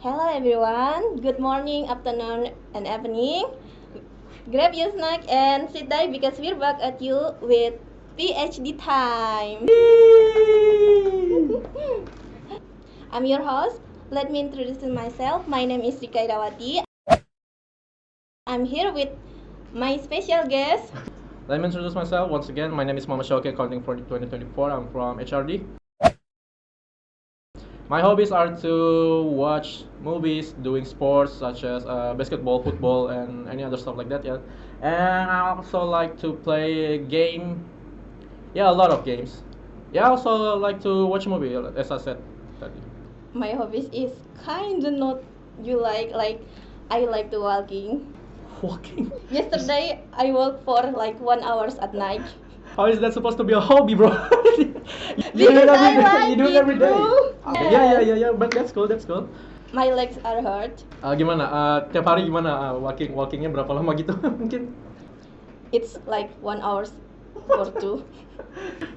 Hello everyone, good morning, afternoon, and evening. Grab your snack and sit down because we're back at you with PhD time. I'm your host. Let me introduce myself. My name is Rika Irawati. I'm here with my special guest. Let me introduce myself once again. My name is Mama Shoki, accounting for 2024. I'm from HRD. My hobbies are to watch movies, doing sports such as basketball, football, and any other stuff like that. Yeah, and I also like to play game. Yeah, a lot of games. Yeah, I also like to watch movie, as I said. My hobbies is kinda not you like I like to walking. Walking. Yesterday I walked for like 1 hour at night. How is that supposed to be a hobby, bro? you Because I like You do it it, every day. bro. Yeah. But that's cool. That's cool. My legs are hurt. Gimana? Tiap hari gimana? Walkingnya berapa lama gitu? Mungkin. It's like 1 hour or two.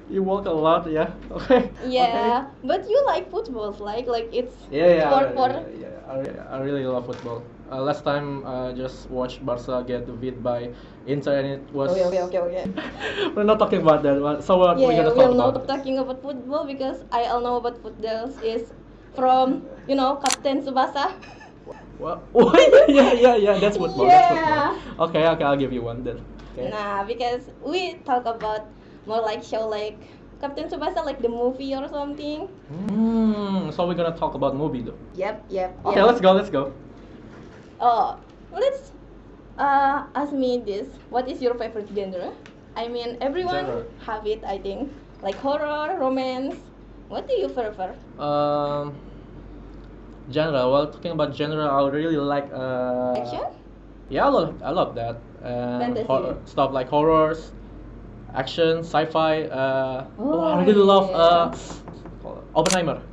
You walk a lot, yeah. Okay. Yeah, but you like footballs, like it's Yeah. sport for. I really love football. Last time just watched Barca get beat by Inter, and it was. Okay. We're not talking about that. So what we're Yeah, gonna we're talk not about? talking about football because I all know about football is from Captain Tsubasa. What? Oh, yeah. That's football. That's Yeah. football. Okay. I'll give you one then. Okay. Nah, because we talk about more like show like Captain Tsubasa, like the movie or something. So we're gonna talk about movie though. Yep. Okay, let's go. Oh, let's ask me this. What is your favorite genre? I mean, everyone Genre. have it, I think. Like horror, romance. What do you prefer? Genre. Well, talking about genre, I really like. Action? Yeah, I love that. Fantasy. Stuff like horrors, action, sci-fi. Oh, I really love yes. Oppenheimer.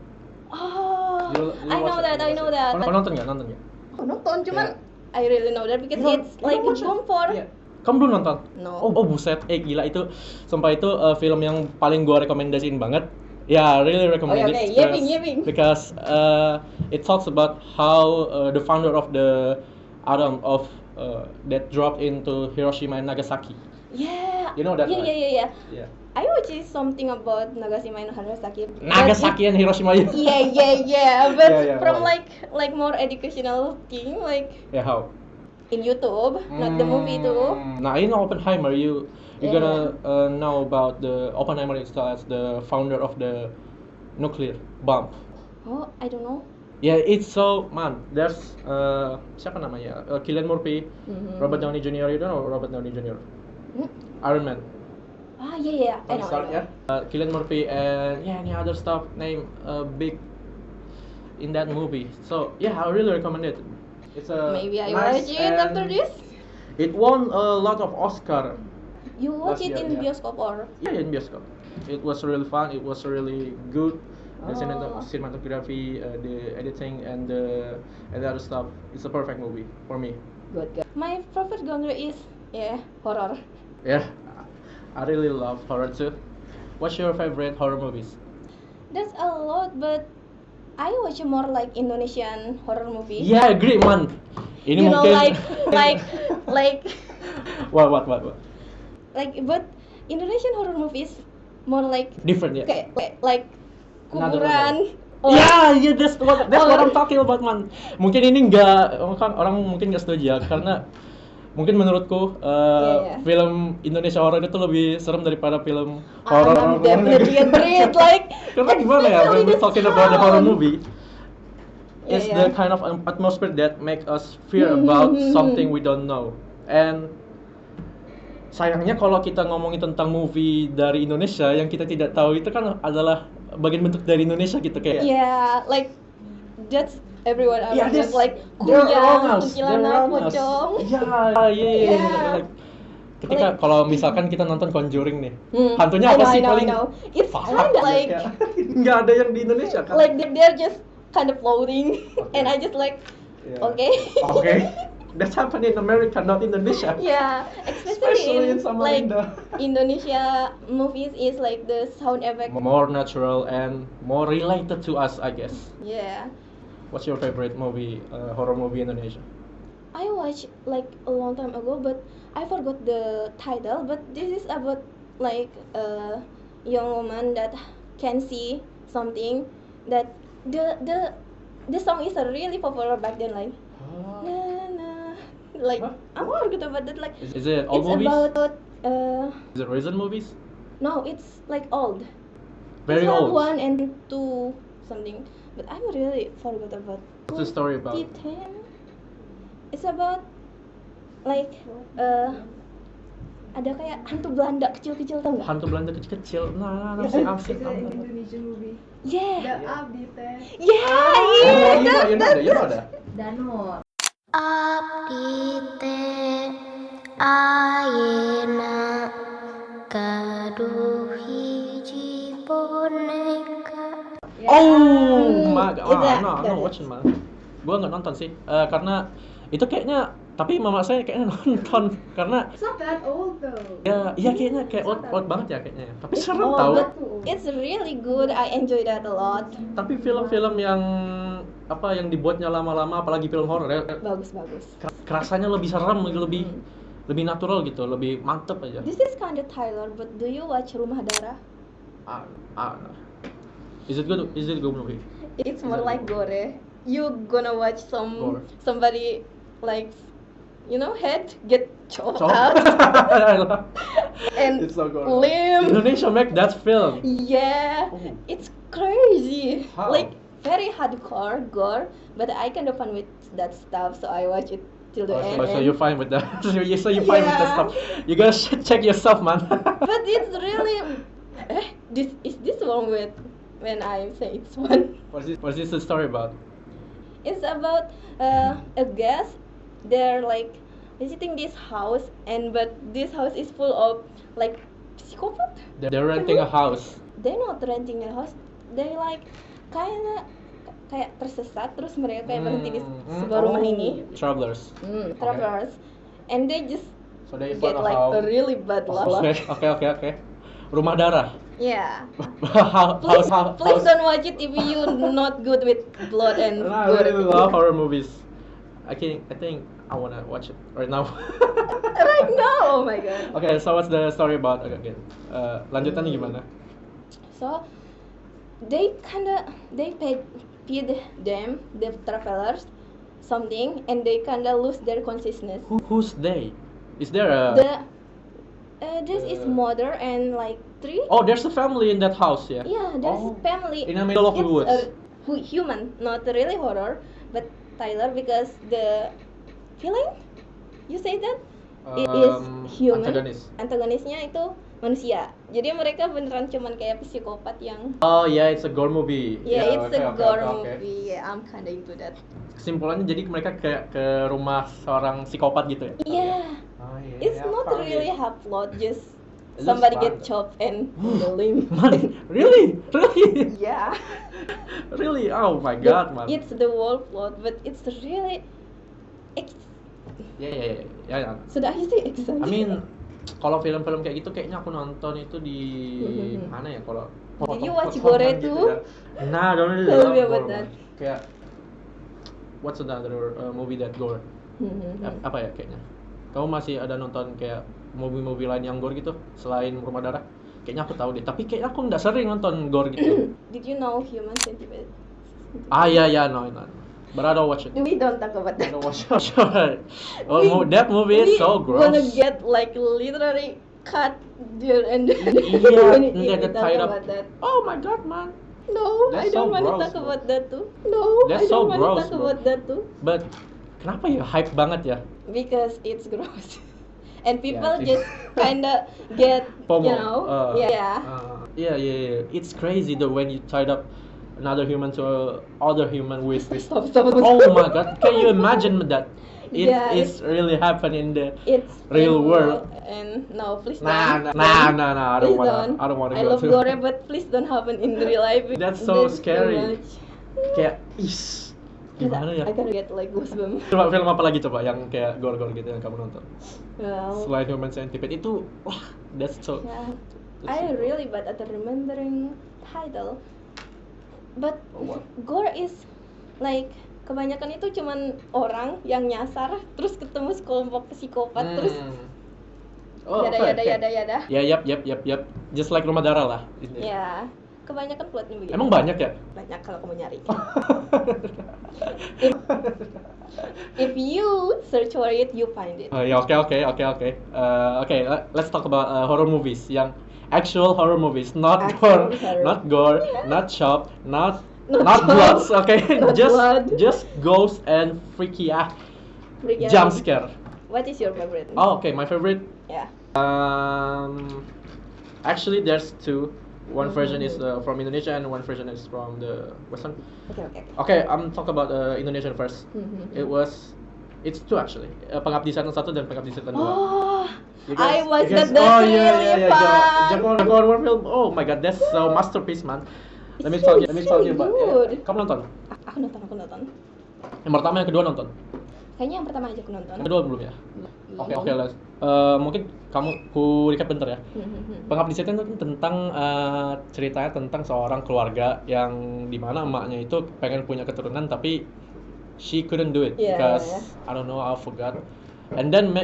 Oh, You I watch know it? that. I know that. Kau nonton nggak? Oh, nonton cuman Yeah. I really know that because You don't- it's you like don't watch it? boom for. Iya. Kamu belum nonton? No. Oh buset, gila itu, sumpah itu film yang paling gua rekomendasiin banget. Yeah, I really recommend Okay. it. Yipping. Because it talks about how the founder of the atom of that dropped into Hiroshima and Nagasaki. Yeah. You know that, right? Yeah. Yeah. I watched something about Nagasaki and Nagasaki. Nagasaki and Hiroshima. Yeah. But Yeah, from wow. like more educational thing, like Yeah, how? in YouTube, not the movie too. Nah, in Oppenheimer, you're Yeah. gonna know about the Oppenheimer itself as the founder of the nuclear bomb. Oh, I don't know. Yeah, it's so man. There's siapa namanya? Cillian Murphy, Mhm. Robert Downey Jr. You don't know Robert Downey Jr. Hmm? Iron Man. Ah, yeah. I Tony know. Stark, yeah. Cillian Murphy and any other stuff name big in that movie. So yeah, I really recommend it. It's a Maybe I nice watch it after and this. It won a lot of Oscar. You watch Last it year, in yeah. bioskop or? Yeah, in bioskop. It was really fun. It was really good. The Oh. cinematography, the editing, and the other stuff. It's a perfect movie for me. Good. My favorite genre is horror. Yeah, I really love horror too. What's your favorite horror movies? There's a lot, but I watch more like Indonesian horror movie. Yeah, I agree, man. Ini You know, mungkin like what? but Indonesian horror movies more like Different, yeah. kayak like Another kuburan. Yeah, that's what I'm talking about, man. Mungkin ini kan orang mungkin nggak setuju ya, karena mungkin menurutku Yeah. film Indonesia horor itu lebih serem daripada film horor. I'm definitely agreed. Like Karena gimana ya, when we're talking about the horror movie, it's Yeah. the kind of atmosphere that make us fear about something we don't know. And sayangnya kalau kita ngomongin tentang movie dari Indonesia yang kita tidak tahu itu kan adalah bagian bentuk dari Indonesia gitu kayak. Yeah, like that's everyone around Yeah, us like they're around kuyang, us. kuntilanak, pocong. Yeah. Like, ketika Like- kalau misalkan kita nonton Conjuring nih, Hmm, hantunya apa sih I paling? know. It's Fuck, kinda like ya. Nggak ada yang di Indonesia kan? like they're just kind of floating, and I just like Yeah. okay. Okay. That's happening in America, not Indonesia. Yeah, especially Especially in in like Samarinda. Indonesia movies is like the sound effect. More natural and more related to us, I guess. Yeah. What's your favorite movie, horror movie Indonesia? I watched like a long time ago, but I forgot the title. But this is about like a young woman that can see something that the song is really popular back then, like na na, like Huh? I forgot about that. Like Is it old it's movies? about Is it recent movies? no, it's like old. Very it's old. 1 and 2 something, but I really forgot about. What's the story about? 2010. It's about like ada kayak hantu Belanda kecil-kecil, tau nggak? Hantu Belanda kecil-kecil. Nah, asik. It's an Indonesian movie. Yeah, The Abdi Teh. yeah, You know that. Danur. Abdi teh ayeuna gaduh hiji boneka. Oh my god, Is that- I'm not that watching man. Gua nggak nonton sih, karena itu kayaknya, tapi mama saya kayaknya nonton karena It's not that old though. ya kayaknya kayak old banget ya kayaknya. Tapi serem Oh, tau. but it's really good. I enjoy that a lot. Tapi film-film yang yang dibuatnya lama-lama, apalagi film horor ya, Bagus. kerasanya lebih serem, lebih natural gitu, lebih mantep aja. This is kind of Tyler, but do you watch Rumah Darah? Is it good? Is it a good movie? It's more like gore. You gonna watch Gore. somebody like head get chopped So- out and It's so gore. limb. Indonesia make that film. Yeah, Oh. it's crazy. How? Like very hardcore gore, but I kind of fun with that stuff, so I watch it till the end. So and- you're fine with that. so you're fine with that Yeah. stuff. You gotta check yourself, man. But it's really. This wrong with when I say it's fun. What's this the story about? It's about a guest. They're like visiting this house, but this house is full of like psychopath. They're renting a house. They're not renting a house. They like kayak tersesat, terus mereka kayak berhenti di sebuah rumah ini. Travelers. Travelers, and they just So they get found a like house. a really bad luck. Okay. Rumah darah. Yeah. Please Please don't watch it if you not good with blood and I gore. really love horror movies. I think I wanna watch it right now. Right now, oh my god. Okay, so what's the story about? Okay. Lanjutannya gimana? So they paid them, the travelers, something, and they kinda lose their consciousness. Who's they? Is there a? This is mother and like 3. Oh, there's a family in that house, yeah. Yeah, there's Oh. family. In the middle of the It's woods. Human, not really horror, but Tyler, because the feeling, you say that it is human. Antagonisnya itu manusia. Jadi mereka beneran cuman kayak psikopat yang. Oh yeah, it's a gore movie. Yeah, it's a okay, gore okay. movie. Yeah, I'm kinda into that. Kesimpulannya jadi mereka kayak ke rumah seorang psikopat gitu ya? Yeah. Oh, yeah, It's I not found really it. have plot, just It looks somebody fun. get chopped and the limb. Man, really? Yeah. Really? Oh my But god, man. it's the whole plot, but it's really. Yeah. Sudah I say excited? I mean, kalau film-film kayak gitu kayaknya aku nonton itu di mana ya kalau Did you watch potongan gore too? ya. Nah, don't really Tell love me about gore, that. man. Kayak what's another movie that gore? Apa ya kayaknya? Kamu masih ada nonton kayak movie-movie lain yang gore gitu selain Rumah Darah? Kayaknya aku tahu deh, tapi kayaknya aku nggak sering nonton gore gitu. Did you know Human Centipede? Yeah, no. But I don't watch it. We don't talk about I that. don't watch it. That movie is so gross. Gonna get like literally cut there and Yeah, when and get talk tied up. about that. Oh my god, man. No, That's I don't so want to gross, talk bro. about that too. No, I That's don't so want to gross, talk bro. about that too. But kenapa ya hype banget ya? Because it's gross. And people sih. just kinda get, FOMO. yeah. Yeah. It's crazy though when you tied up another human to other human with. Stop. Oh my god, can you imagine that? It Yeah, is really happening in the It's real painful, world. And no, please Nah. don't. I don't Please wanna I go love to. gore, but please don't happen in real life. That's so too scary. much. Kayak gimana ya? I can get like goosebumps. Coba film apa lagi coba yang kayak gore-gore gitu yang kamu nonton? Well, Selain Human Centipede itu, wah, that's so. yeah. that's I so- really bad at remembering title. But Oh, what? gore is like kebanyakan itu cuman orang yang nyasar terus ketemu sekelompok psikopat terus Oh, yada. Ya, yap. Just like Rumah Darah lah. Ya, kebanyakan plotnya begitu. Emang banyak ya? Banyak kalau kamu nyari. If you search for it, you find it. Ya, oke. Let's talk about horror movies yang actual horror movies, not Actual gore, horror. not gore, not chop, not Not bloods, chop, okay? not blood. Just ghosts and freaky Freaky jump out. scare. What is your favorite? Oh, okay, my favorite. Yeah. Actually, there's two. One version is from Indonesia and one version is from the Western. Okay. Okay, I'm talk about Indonesian first. Mhm. It's two actually. Pengabdi Setan 1 dan Pengabdi Setan 2. Oh, You guys- I watched you guys- that. That's oh, yeah, really yeah. fun. Joko Anwar film. Oh my god, that's so masterpiece, man. Let me tell you about. Good. Kamu nonton? Aku nonton. Yang pertama, yang kedua nonton. Kayaknya yang pertama aja aku nonton. Yang kedua belum ya? Oke, Les. Mungkin ku recap bentar ya. Pengabdi Setan itu tentang ceritanya tentang seorang keluarga yang dimana emaknya itu pengen punya keturunan tapi she couldn't do it Yeah, because yeah. I don't know, I forgot. And then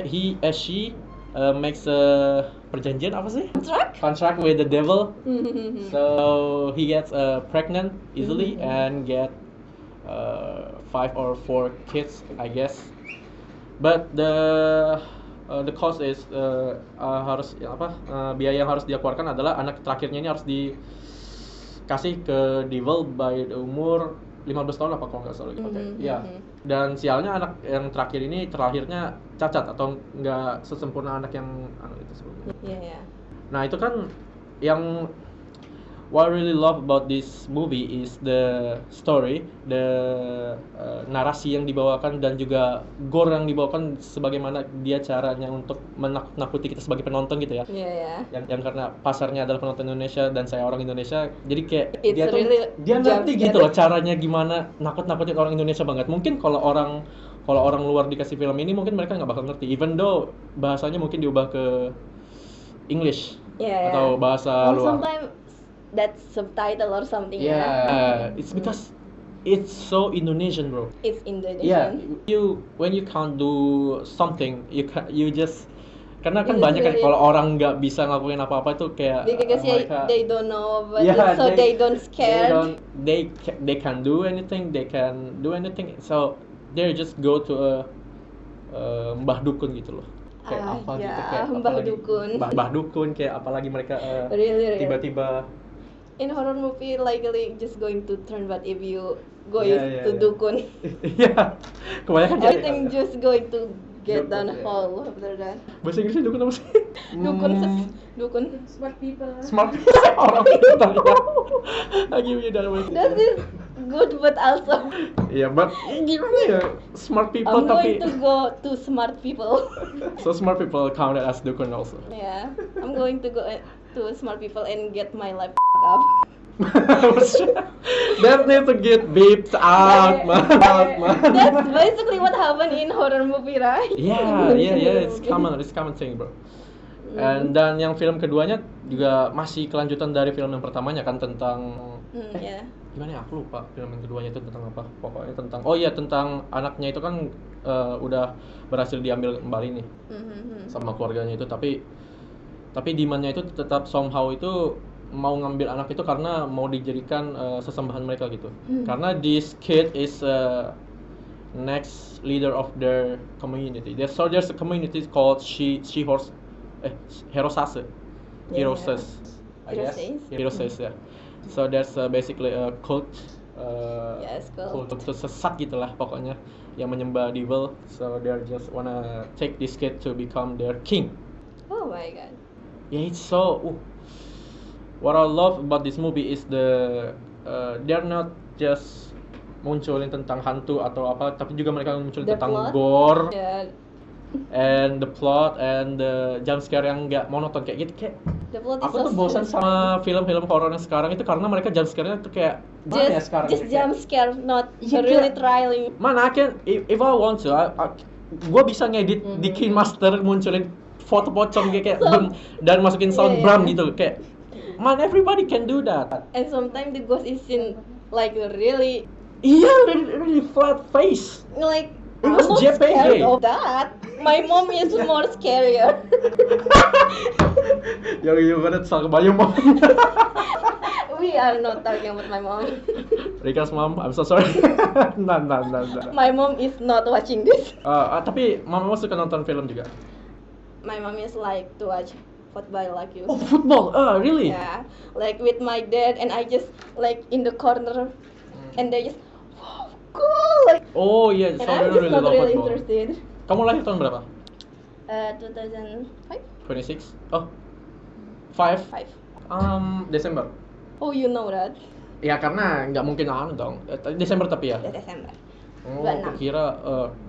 she makes a perjanjian apa sih? Contract with the devil. So he gets pregnant easily and get 5 or 4 kids, I guess. But the cost is harus biaya yang harus dia keluarkan adalah anak terakhirnya ini harus dikasih ke devil by the umur 15 tahun apa kalau nggak salah. Ya. Dan sialnya anak yang terakhir ini terlahirnya cacat atau nggak sesempurna anak yang itu sebelumnya. Iya. Nah itu kan yang what I really love about this movie is the story, the narasi yang dibawakan dan juga gore yang dibawakan sebagaimana dia caranya untuk menakuti kita sebagai penonton gitu ya. Iya. Yang karena pasarnya adalah penonton Indonesia dan saya orang Indonesia, jadi kayak It's really dia ngerti jump gitu scare. loh caranya gimana nakut-nakutin orang Indonesia banget. Mungkin kalau orang luar dikasih film ini mungkin mereka nggak bakal ngerti, even though bahasanya mungkin diubah ke English Yeah, atau yeah. bahasa Or luar. sometimes that's subtitle or something. It's because it's so Indonesian, bro. It's Yeah, Indonesian. when you can't do something, you just karena kan You just banyak kan do it. kalau orang nggak bisa ngelakuin apa-apa itu kayak Because mereka they don't know, but Yeah, so they don't scared. they can do anything, so they just go to a mbah dukun gitu loh. Kayak apa gitu yeah, kayak mbah apalagi- dukun. mbah dukun kayak apalagi mereka Really. tiba-tiba In horror movie, likely just going to turn, but if you go Yeah, to yeah. dukun, Iya, kebanyakan kayak- everything just going to get Dukun, done yeah. whole after that. bahasa Inggrisnya dukun apa sih? Dukun, Hmm, dukun. Smart people. smart orang pintar ya. Lagi beda namanya. That is good, but also Iya, but gimana ya? Smart people I'm tapi going to go to smart people. so smart people counted as dukun also. Yeah, I'm going to go to smart people and get my life up. That need to get beeped out, man. That's basically what happened in horror movie, right? Yeah, it's common thing, bro. And dan yang film keduanya juga masih kelanjutan dari film yang pertamanya kan tentang Yeah. gimana ya, aku lupa film yang keduanya itu tentang apa. Pokoknya tentang anaknya itu kan udah berhasil diambil kembali nih sama keluarganya itu, tapi demandnya itu tetap somehow itu mau ngambil anak itu karena mau dijadikan sesembahan mereka gitu. Karena this kid is next leader of their community. There's a community called Hirosase. Hiroses, I guess. Hiroses, ya. So there's basically a cult. Yes, cult. Cult sesat gitulah pokoknya yang menyembah devil. So they just wanna take this kid to become their king. Oh my god. Yeah, it's so. What I love about this movie is they're not just munculin tentang hantu atau apa, tapi juga mereka munculin The tentang plot? gore Yeah, and the plot and the jump scare yang nggak monoton kayak gitu. Kayak the plot is aku so tuh bosan sama film-film horor yang sekarang itu karena mereka jump scare-nya tuh kayak mana ya sekarang? just Kayak- jump scare, not Iya, really kayak- thrilling. Man, I can if I want to, gue bisa ngedit di KineMaster munculin foto pocong kayak boom, dan masukin sound Yeah, drum yeah. gitu kayak. Man, everybody can do that. And sometimes the ghost is in like really Iya, really flat face. Like It I'm was not JPG. scared of that. My mom is more scarier. You gonna talk about your mom? We are not talking about my mom. Rika's mom, I'm so sorry. Nah. My mom is not watching this. Tapi mama suka nonton film juga. My mom is like to watch football like you. Oh, football. Really? Yeah, like with my dad, and I just like in the corner, and they just wow, cool. Like, Oh iya, and so I'm you just really not love really football. interested. Kamu lahir tahun berapa? 2005. 26? Oh, 5? Desember. Oh, you know that? Ya karena nggak mungkin anu dong. Desember tapi ya. Ya, Desember. Oh, 26. aku kira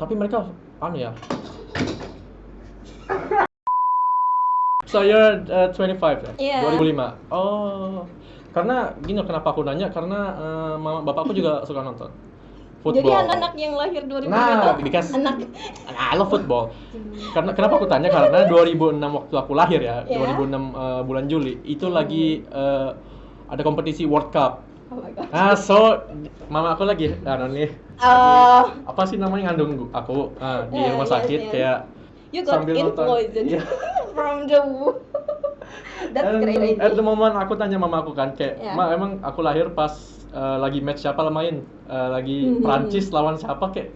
tapi mereka anu ya. So you're 25 ya? Iya. 2005. Oh. Karena gini kenapa aku nanya karena mama bapakku juga suka nonton football. Jadi anak-anak yang lahir 2005 Nah, itu because anak I love football. Karena kenapa aku tanya karena 2006 waktu aku lahir ya, Yeah. 2006 bulan Juli itu lagi ada kompetisi World Cup. Oh my god. Nah, so mama aku lagi nih. Apa sih namanya ngandung aku di Yeah, rumah yes, sakit yes. kayak You got sambil in nonton. poison Iya. from the womb. That's And crazy. at the moment aku tanya mama aku kan kayak, Yeah. "Ma, emang aku lahir pas lagi match siapa lah main? Lagi Prancis lawan siapa kayak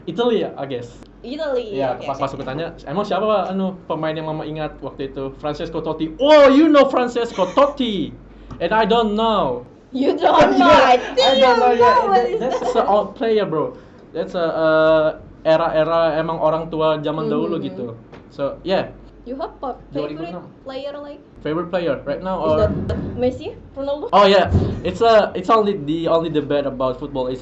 Italy ya, I guess." Italy. Iya, okay, pas okay. aku tanya, "Emang siapa pemain yang mama ingat waktu itu?" Francesco Totti. "Oh, you know Francesco Totti." And I don't know. You don't know. I think you know Yeah, what is that's that. an old player, bro. That's a era-era emang orang tua zaman dahulu gitu. So, yeah. You have a favorite 2006. player like? Favorite player right now Is or that Messi, Ronaldo? Oh yeah, it's only the debate about football is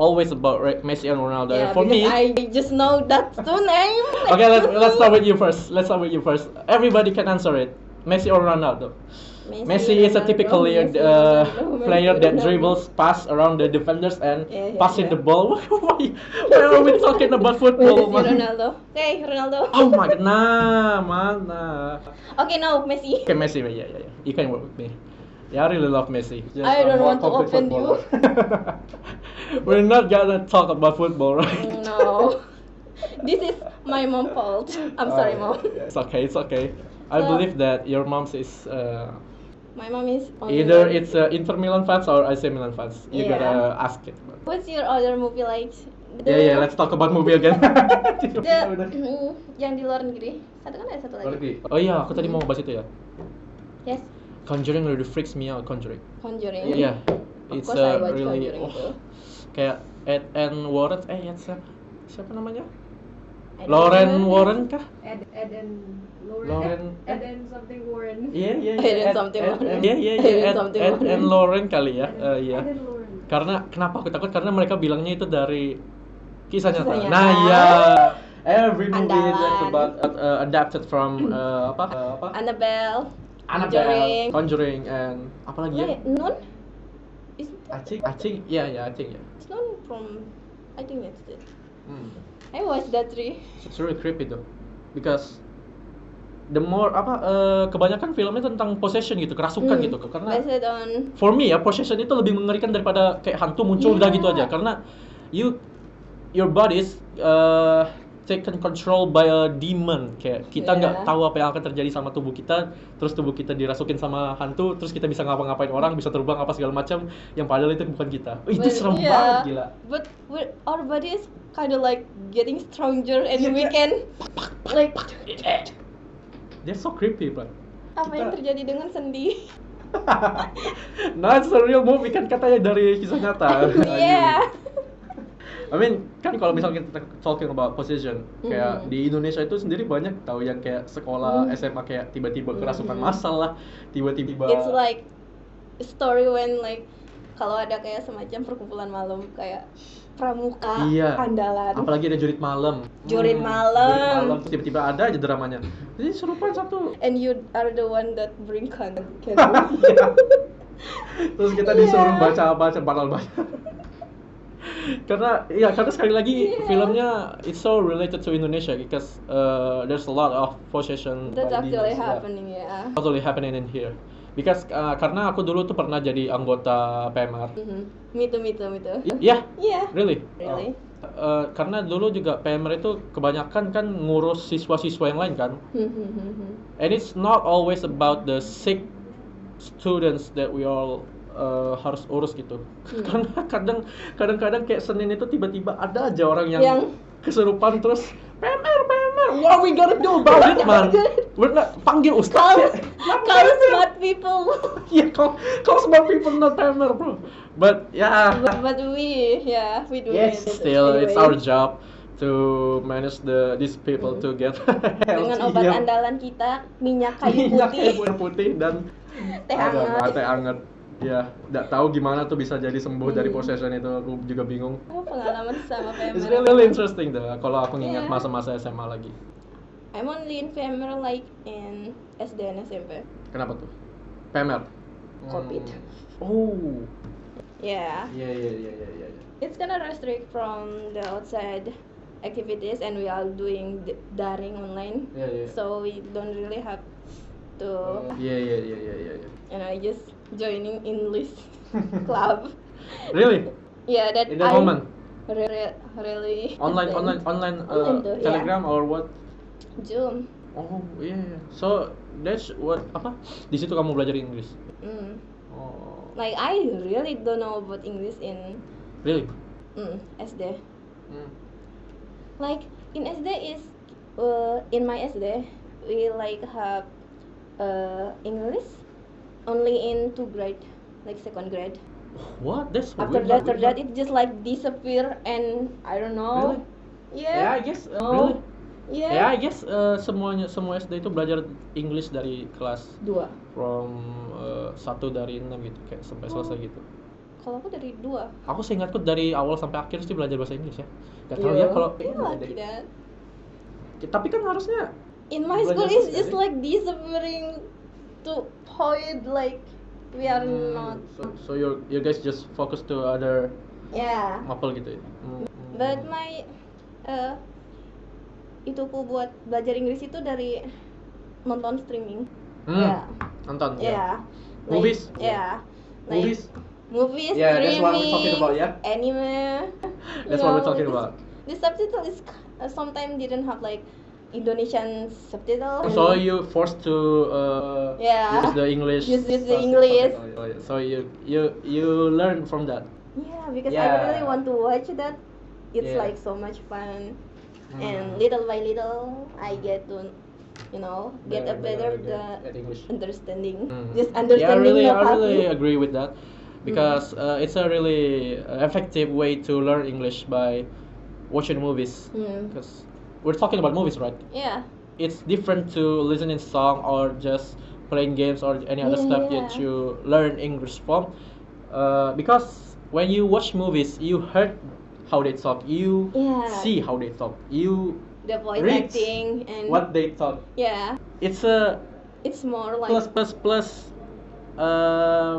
always about Messi and Ronaldo. Yeah, For me, because I just know that two names. okay, let's start with you first. Everybody can answer it. Messi or Ronaldo? Messi is a typical player that dribbles, pass around the defenders and Yeah, passing yeah. the ball. Why are we talking about football? Messi, man? Ronaldo. Okay, Ronaldo. Oh my god, nah, mana? Okay, no, Messi. Okay, Messi, yeah. You can work with me. Yeah, I really love Messi. Just I a don't more want to complete offend you. footballer. We're not gonna talk about football, right? No. This is my mom's fault. I'm sorry, mom. It's okay. I So- believe that your mom's is My mom is only either one. it's Inter Milan fans or AC Milan fans. You Yeah. gotta ask it. What's your other movie like? Yeah. Let's talk about movie again. Yang di luar negeri. Satu kan ada satu lagi. Oh iya, aku tadi mau bahas itu ya. Yes, Conjuring really freaks me out. Conjuring. Conjuring. Yeah, Of it's course I watch really Conjuring too. kayak Ed and Warren. Siapa namanya? I don't Lauren know. Warren kah? Ed and Lauren. Lauren. Ed and something Warren. Iya. Ed and something Warren. Iya. Ed and something Ed Warren. and Lauren kali ya. Iya. Ed and Lauren. Karena kenapa aku takut? Karena mereka bilangnya itu dari kisah nyata. Kisah nyata. Nah, ya. Every movie Andalan. that's about adapted from apa? Annabelle. Annabelle, Conjuring, and apa lagi ya? Wait, Nun? Is Acing, ya, Acing ya. it's Nun from? I think that's it. Hmm. I watched that three. It's really creepy though, because the more kebanyakan filmnya tentang possession gitu, kerasukan gitu, karena Based on for me ya possession itu lebih mengerikan daripada kayak hantu muncul udah gitu aja, Yeah. karena your body is taken control by a demon, kayak kita nggak Yeah. tahu apa yang akan terjadi sama tubuh kita, terus tubuh kita dirasukin sama hantu, terus kita bisa ngapa-ngapain orang, bisa terbang apa segala macam, yang padahal itu bukan kita. Itu But, serem yeah, banget gila. But our body is kind of like getting stronger, and Yeah, we yeah. can like They're so creepy, bro. apa yang Kita- terjadi dengan sendi? Nah, it's a real movie kan katanya dari kisah nyata. Yeah. I mean, kan kalau misalnya kita talking about possession, kayak di Indonesia itu sendiri banyak tahu yang kayak sekolah SMA kayak tiba-tiba kerasukan massal lah, tiba-tiba. It's like a story when like kalau ada kayak semacam perkumpulan malam kayak pramuka Iya. andalan. Apalagi ada jurit malam. Jurit malam. Terus tiba-tiba ada aja dramanya. Jadi serupa satu. And you are the one that bring can. Terus kita disuruh baca-baca bakal baca. karena sekali lagi filmnya it's so related to Indonesia because there's a lot of possession That's by actually demons, yeah. happening, yeah. Totally happening in here Because karena aku dulu tuh pernah jadi anggota PMR. Me too. Yeah, Yeah. really. Really? Karena dulu juga PMR itu kebanyakan kan ngurus siswa-siswa yang lain kan. And it's not always about the sick students that we all harus urus gitu. Karena kadang-kadang kayak Senin itu tiba-tiba ada aja orang yang kesurupan terus PMR, what we gotta do about it, man? We're not panggil ustaz. Call smart people. Yeah, call smart people, not PMR, bro. But yeah. But we do Yes, it. still anyway. it's our job to manage these people to get Dengan obat andalan kita, minyak kayu minyak putih, kayu putih dan teh hangat. teh hangat. Ya, nggak tahu gimana tuh bisa jadi sembuh dari possession itu, aku juga bingung. Apa pengalaman sama It's PMR? really interesting tuh kalau aku ngingat Yeah. masa-masa SMA lagi. I'm only in PMR like in SD and SMP. Kenapa tuh? PMR. COVID. Oh. Yeah. Iya. It's gonna restrict from the outside activities and we are doing daring online. Iya. So we don't really have to Iya. just joining English club. Really? Yeah, that In that I moment? really Online Online tuh, yeah. Telegram or what? Zoom. Oh, iya. So that's what Di situ kamu belajar Inggris. Oh. Like I really don't know about English in Really? SD. Hmm. Like in SD is in my SD we like have English only in 2 grade, like 2nd grade. What? That's so After weird. that it just like disappear and I don't know. Yeah, Yeah. I guess Oh. really. Yeah. Yeah, I guess semua SD itu belajar English dari kelas 2. from 1 dari 6 gitu kayak sampai selesai gitu. Kalau aku dari 2. Aku seingatku dari awal sampai akhir sih belajar bahasa Inggris ya. Gak tahu ya kalau like that. Tapi kan harusnya In my Belajar school it's sosial, just like disappearing to point like we are not. So you guys just focus to other Yeah. mapel gitu ya. But my ituku buat belajar Inggris itu dari nonton streaming. Yeah. Nonton. Yeah. Movies? Yeah. Like, Movies. Movies, Yeah, that's streaming, what we're talking about, yeah. Anime. That's what we're talking about. The subtitle is sometimes didn't have like Indonesian subtitle. So you forced to Yeah. use the English. Use the English. Oh, yeah. So you learn from that. Yeah, because Yeah. I really want to watch that. It's Yeah. like so much fun, and little by little I get to, get a better at English. understanding. Mm. Just Yeah, understanding I not really talking. agree with that because it's a really effective way to learn English by watching movies. Mm. Because we're talking about movies, right? Yeah. It's different to listening song or just playing games or any other stuff that Yeah. you learn English from. Because when you watch movies, you heard how they talk, you Yeah. see how they talk, you The voice read acting and what they talk. yeah, It's a it's more like plus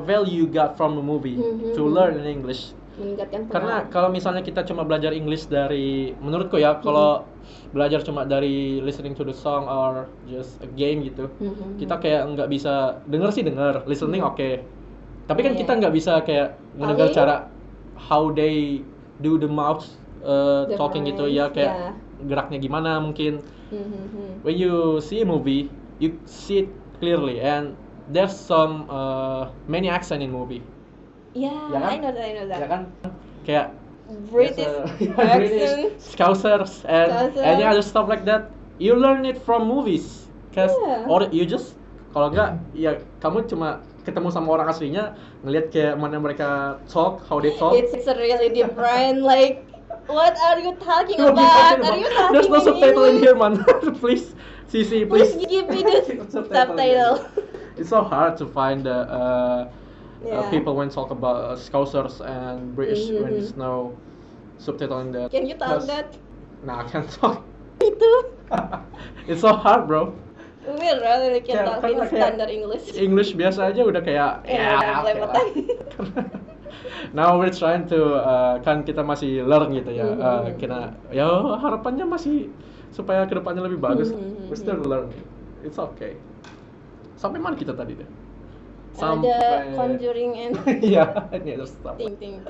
value you got from the movie to learn in English. meningkatkan Karena pengalaman. kalau misalnya kita cuma belajar English dari, menurutku ya, kalau belajar cuma dari listening to the song or just a game gitu, kita kayak nggak bisa denger, listening oke. Tapi kan Iya. kita nggak bisa kayak mendengar Paling- cara how they do the mouth The talking gitu voice, ya, kayak yeah. geraknya gimana mungkin. Mhm. When you see a movie, you see it clearly and there's some many accent in movie. Yeah, Ya kan? I know that. Ya kan? Kayak British accent. Scousers and Scousers. any other stuff like that. You learn it from movies. Cause Yeah. or you just kalau enggak ya kamu cuma ketemu sama orang aslinya ngelihat kayak mana mereka talk, how they talk. It's really different. Like, what are you talking What are you about? talking Are about? you talking There's no subtitle in English? here, man. Please, CC, Please please. give me the subtitle. It's so hard to find the Yeah. people when talk about Scousers and British when there's no subtitle in that. Can you tell Plus- that? Nah, I can't talk. Itu. It's so hard, bro. We really can Kayak- talk kan in kayak standard English. English biasa aja udah kayak Ya, oke lah. belepotan. Now we're trying to kan kita masih learn gitu ya. Kita ya harapannya masih supaya kedepannya lebih bagus. We're still learning. It's okay. Sampai mana kita tadi deh? some the Conjuring and yeah, any other stuff. thing.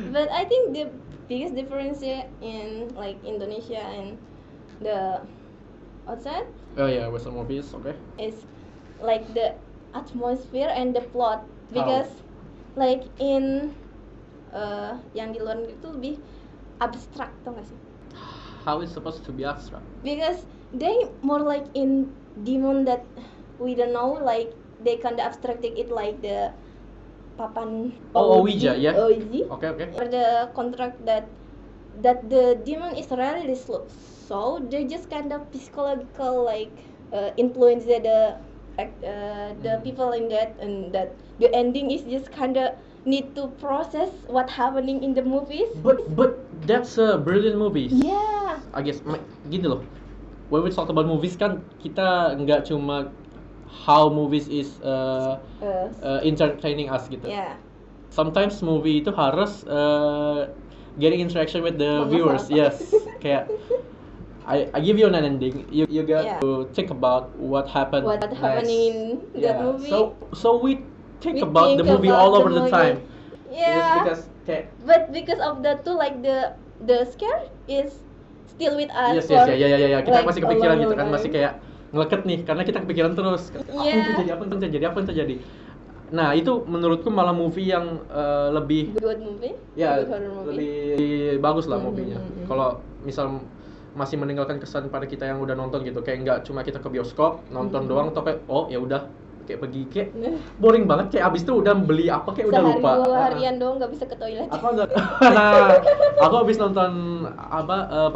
But I think the biggest difference in like Indonesia and the outside Oh yeah, Western movies, okay. is like the atmosphere and the plot, because like in yang di luar negeri itu lebih abstrak, tau gak sih? How is supposed to be abstract? Because they more like in demon that we don't know, like they kind of abstracted it like the papan Ouija, yeah. Ouija. Okay. Or the contract that the demon is really slow, so they just kind of psychological like influence the people in that, and that the ending is just kind of need to process what happening in the movies. But that's a brilliant movie. Yeah. I guess gini loh. When we talk about movies kan kita nggak cuma how movies is entertaining us gitu. Yeah. Sometimes movie itu harus getting interaction with the viewers. Menghafal. Yes. Kayak I give you an ending. You got Yeah. to think about what happened. What next. happening in that Yeah. movie? So we think We about think the movie about all over the movie. time. Yeah. Just because kayak But because of that too, like the scare is still with us. yes, for, ya. Kita like, masih a kepikiran long gitu kan, time. masih kayak ngeleket nih karena kita kepikiran terus. Apa yang Yeah. terjadi? Apa yang terjadi? Nah, itu menurutku malah movie yang lebih Good movie. ya Good horror movie. lebih bagus lah Mhm, movie-nya. mhm. Kalau misal masih meninggalkan kesan pada kita yang udah nonton gitu, kayak nggak cuma kita ke bioskop nonton doang atau kayak oh ya udah kayak pergi kayak boring banget, kayak abis itu udah beli apa kayak udah Sehari lupa. dua harian doang nggak bisa ke toilet. Aku enggak. Nah, aku habis nonton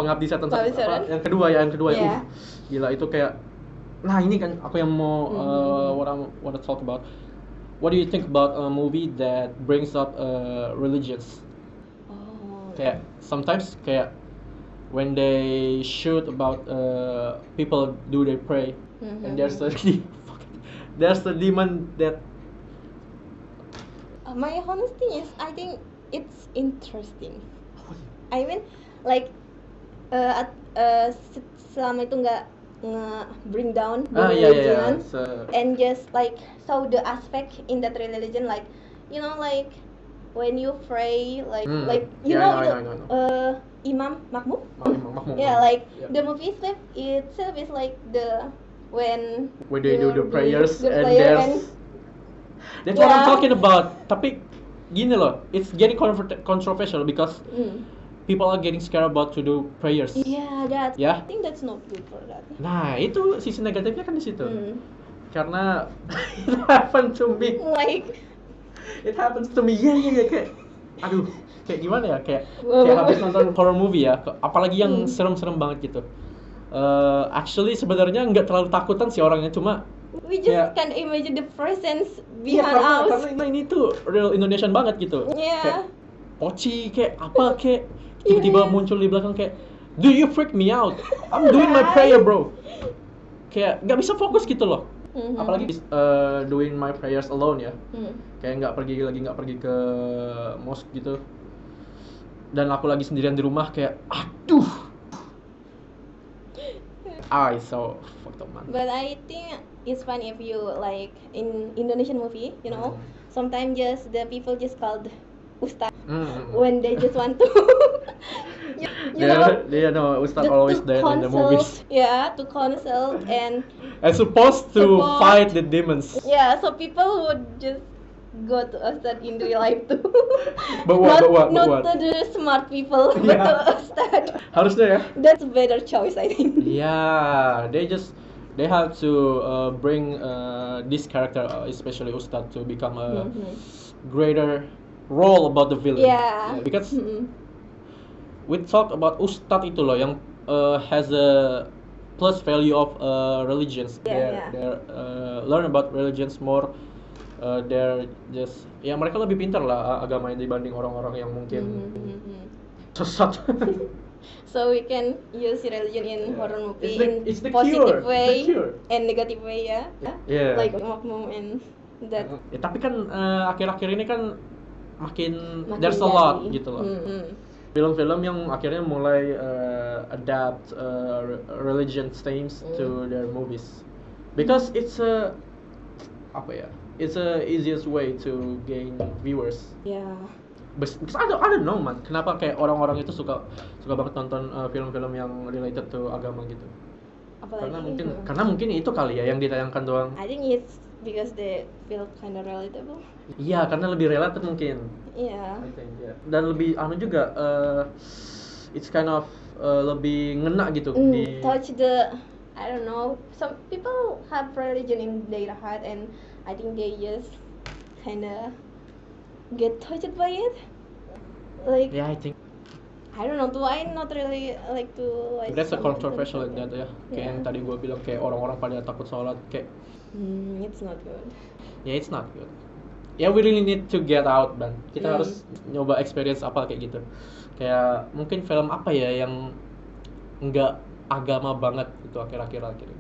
Pengabdi Setan Pengabdi Setan? yang kedua ya. Yeah. Gila itu kayak nah ini kan aku yang mau what I want to talk about. What do you think about a movie that brings up religions? Oh. Kayak sometimes kayak when they shoot about people do they pray and there's a there's a demon that My honest thing is, I think it's interesting. I mean, like selama itu nggak bring down the religion, So, and just like saw the aspect in that religion, like you know, like when you pray, like you Yeah, know, I know. Imam Makmum. Makmum. Yeah, like Yeah. the movie itself is like the when they do the prayers the and prayer there's that's what I'm Yeah. talking about. Tapi gini loh, it's getting controversial because people are getting scared about to do prayers. yeah, that Yeah. I think that's not good for that. Nah, itu sisi negatifnya kan di situ. Mm. Karena it happened to me. Like It happens to me. Iya kayak aduh, kayak gimana ya? Kayak Wow. habis nonton horror movie ya, apalagi yang serem-serem banget gitu. Actually sebenarnya nggak terlalu takutan sih orangnya, cuma we just Yeah. can't imagine the presence iya, behind us. karena ini tuh real Indonesian banget gitu. Yeah. Kayak poci kayak apa kayak tiba-tiba Yeah. muncul di belakang kayak do you freak me out? I'm doing my prayer bro. Kayak nggak bisa fokus gitu loh. Mhm. Apalagi doing my prayers alone ya. Hmm. Kayak nggak pergi ke mosque gitu. Dan aku lagi sendirian di rumah kayak aduh. I so fucked up man. But I think it's fun if you like in Indonesian movie, you know, sometimes just the people just called ustaz when they just want to you know, They know Ustaz always there in the movies. Yeah, to consult and And supposed to Support. fight the demons. yeah, so people would just go to Ustad in real life too. But what? Not to the smart people, but to Yeah. Ustad. Harusnya ya. That's a better choice, I think. Yeah, they have to bring this character, especially Ustad, to become a greater role about the villain. Yeah. Because Mhm. we talk about Ustad itu loh yang has a plus value of religions. Yeah, They're learn about religions more. They're just ya mereka lebih pintar lah agamanya dibanding orang-orang yang mungkin Mhm. sesat. So we can use religion in Yeah. horror movie It's the in positive cure, way the cure. and negative way, yeah. Yeah. Like Makmum and that. Ya, tapi kan akhir-akhir ini kan makin Makin there's a lot jadi. gitu loh. Mhm. Film-film yang akhirnya mulai adapt religion themes to their movies because it's apa ya it's a easiest way to gain viewers. Yeah. Because I don't know man, kenapa kayak orang-orang itu suka banget nonton film-film yang related to agama gitu. Apalagi Karena mungkin itu kali ya yang ditayangkan doang. I think it's because they feel kind of relatable. Iya, karena lebih related mungkin. Yeah. I think, yeah. Dan lebih juga it's kind of lebih ngena gitu di Touch the, I don't know, some people have religion in their heart and I think they just kinda get touched by it. Like, Yeah, I think I don't know, I not really like to watch that's a some controversial in things that ya. Kayak Yeah. yang tadi gue bilang kayak orang-orang pada takut sholat kayak It's not good. yeah, it's not good. Yeah, we really need to get out, Ban. Kita Hmm. harus nyoba experience apa kayak gitu. Kayak mungkin film apa ya yang nggak agama banget gitu akhir-akhir ini.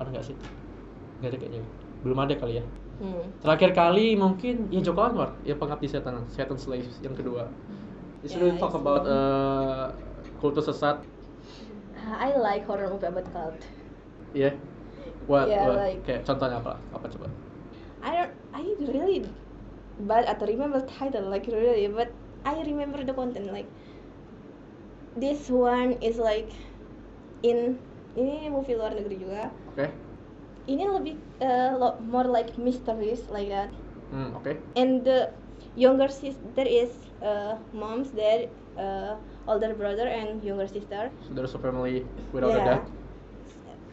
Ada nggak sih? Nggak ada kayaknya. Belum ada kali ya. Terakhir kali mungkin ya Joko Anwar, ya Pengabdi Setan, Satan Slaves yang kedua. It's Yeah, really talk it's- about kultus sesat. I like horror movie about cult. Ya. What? Yeah, what? like- Kayak contohnya apa? Apa coba? I really bad at remember title like really, but I remember the content like this one is like ini movie luar negeri juga. Oke. Ini lebih more like mysteries like that. Oke. And the younger sister is mom's dad, older brother and younger sister. So there's a family without a Yeah. dad.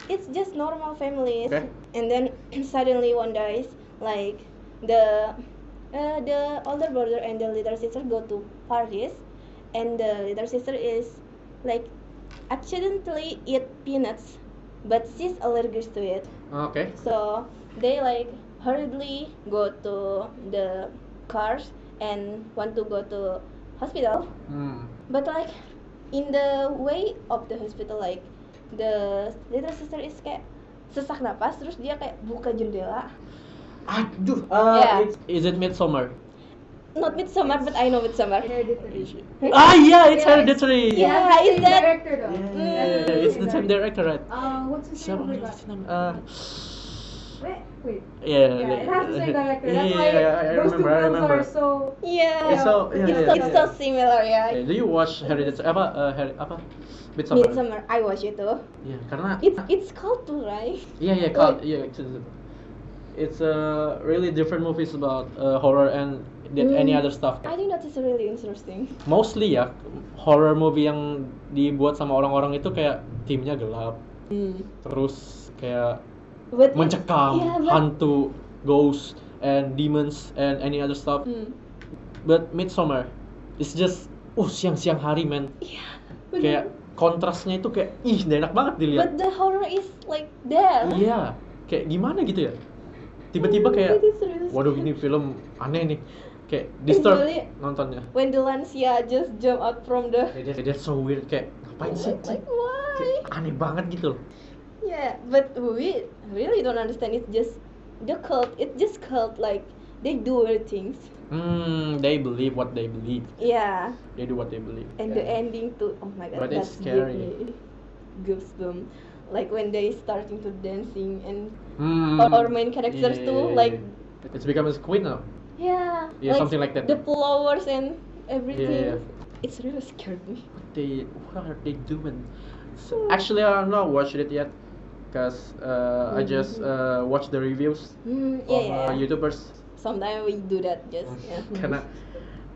It's just normal families, Okay. and then suddenly one dies. Like the older brother and the little sister go to Paris, and the little sister is like accidentally eat peanuts, but she's allergic to it. Oke. So they like hurriedly go to the cars and want to go to hospital. But like in the way of the hospital, like the little sister is kayak sesak napas, terus dia kayak buka jendela. Aduh. Yeah. Is it Midsummer? Not Midsummer, but I know Midsummer. Hereditary. Yeah, it's Yeah, Hereditary. Yeah, It's is the that- director though. Yeah, it's the same director, right? What's his Siapa name? namanya? Oh my God. Wait. Yeah, Yeah, it has the same director. That's Yeah, why I those two remember. films are so. Yeah, It's so- yeah, yeah, it's yeah. so similar, yeah. Do you watch Hereditary? Apa? Midsummer. Midsummer, I watch it too. Yeah, karena It's called too, right? yeah, it's really different movies about horror and any other stuff. I think that is really interesting. Mostly ya horror movie yang dibuat sama orang-orang itu kayak timnya gelap, terus kayak But mencekam, yeah, but- hantu, ghost, and demons and any other stuff. But Midsummer it's just siang-siang hari man. Yeah. Kayak kontrasnya itu kayak nggak enak banget dilihat. But the horror is like there. Iya, kayak gimana gitu ya? Tiba-tiba kayak, It is really waduh ini film aneh nih, kayak disturb Especially nontonnya. when the Lancia just jump out from the That's so weird, kayak ngapain sih? like why? Kayak aneh banget gitu. Yeah, but we really don't understand. It's just the cult. It's just cult. Like they do weird things. They believe what they believe. Yeah, They do what they believe. and the ending too. Oh my god, But it's that's give scary. me goosebumps. Like when they starting to dancing and Hmm. our main characters too. Like it's becoming queen now. yeah, Yeah, something like that. The flowers and everything. Yeah. It's really scared me. What are they doing? So, actually, I have not watched it yet, cause I just watched the reviews Yeah, of yeah. YouTubers. Sometimes we do that just yeah. Karena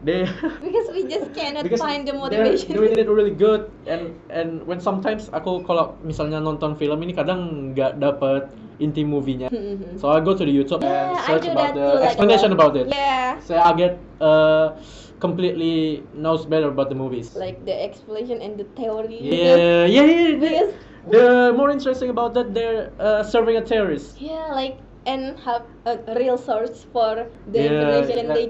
they Because we just cannot because find the they're motivation. doing it really good and when sometimes aku kalau misalnya nonton film ini kadang nggak dapet inti movie-nya, so I go to the YouTube and Yeah, I search do about that the too, like explanation about it. Yeah. So I get completely knows better about the movies. Like the explanation and the theory. Yeah. Because The more interesting about that, they're serving a terrorist. yeah, like and have a real source for the Yeah, information and yeah. they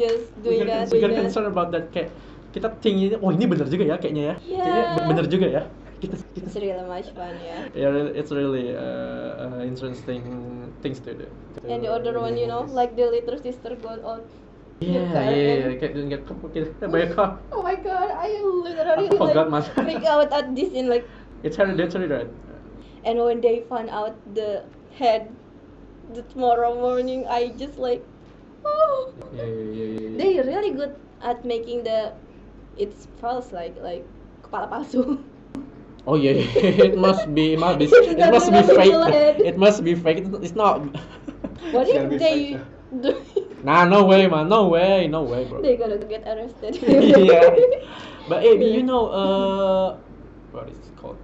just doing that. We doing get that. concerned about that. Kayak kita tingginya, ini bener juga ya kayaknya ya. Yeah. Kayaknya bener juga ya. Kita It's really much fun, yeah. it's really interesting things to do. And the other one, you know, like the little sister got out. Yeah. Kayak kita banyak kok. Oh my god, I literally I forgot, man. freak out at this in like. It's hereditary, right? And when they found out the head the tomorrow morning I just like, oh, Yeah. they really good at making it's false like kepala palsu. Oh yeah, it must be It's not fake. real head. It must be fake. It's not. What It's gotta if be they fake, do? Nah, no way, man. No way, bro. They gonna get arrested. Yeah. But hey, do you know what is it called?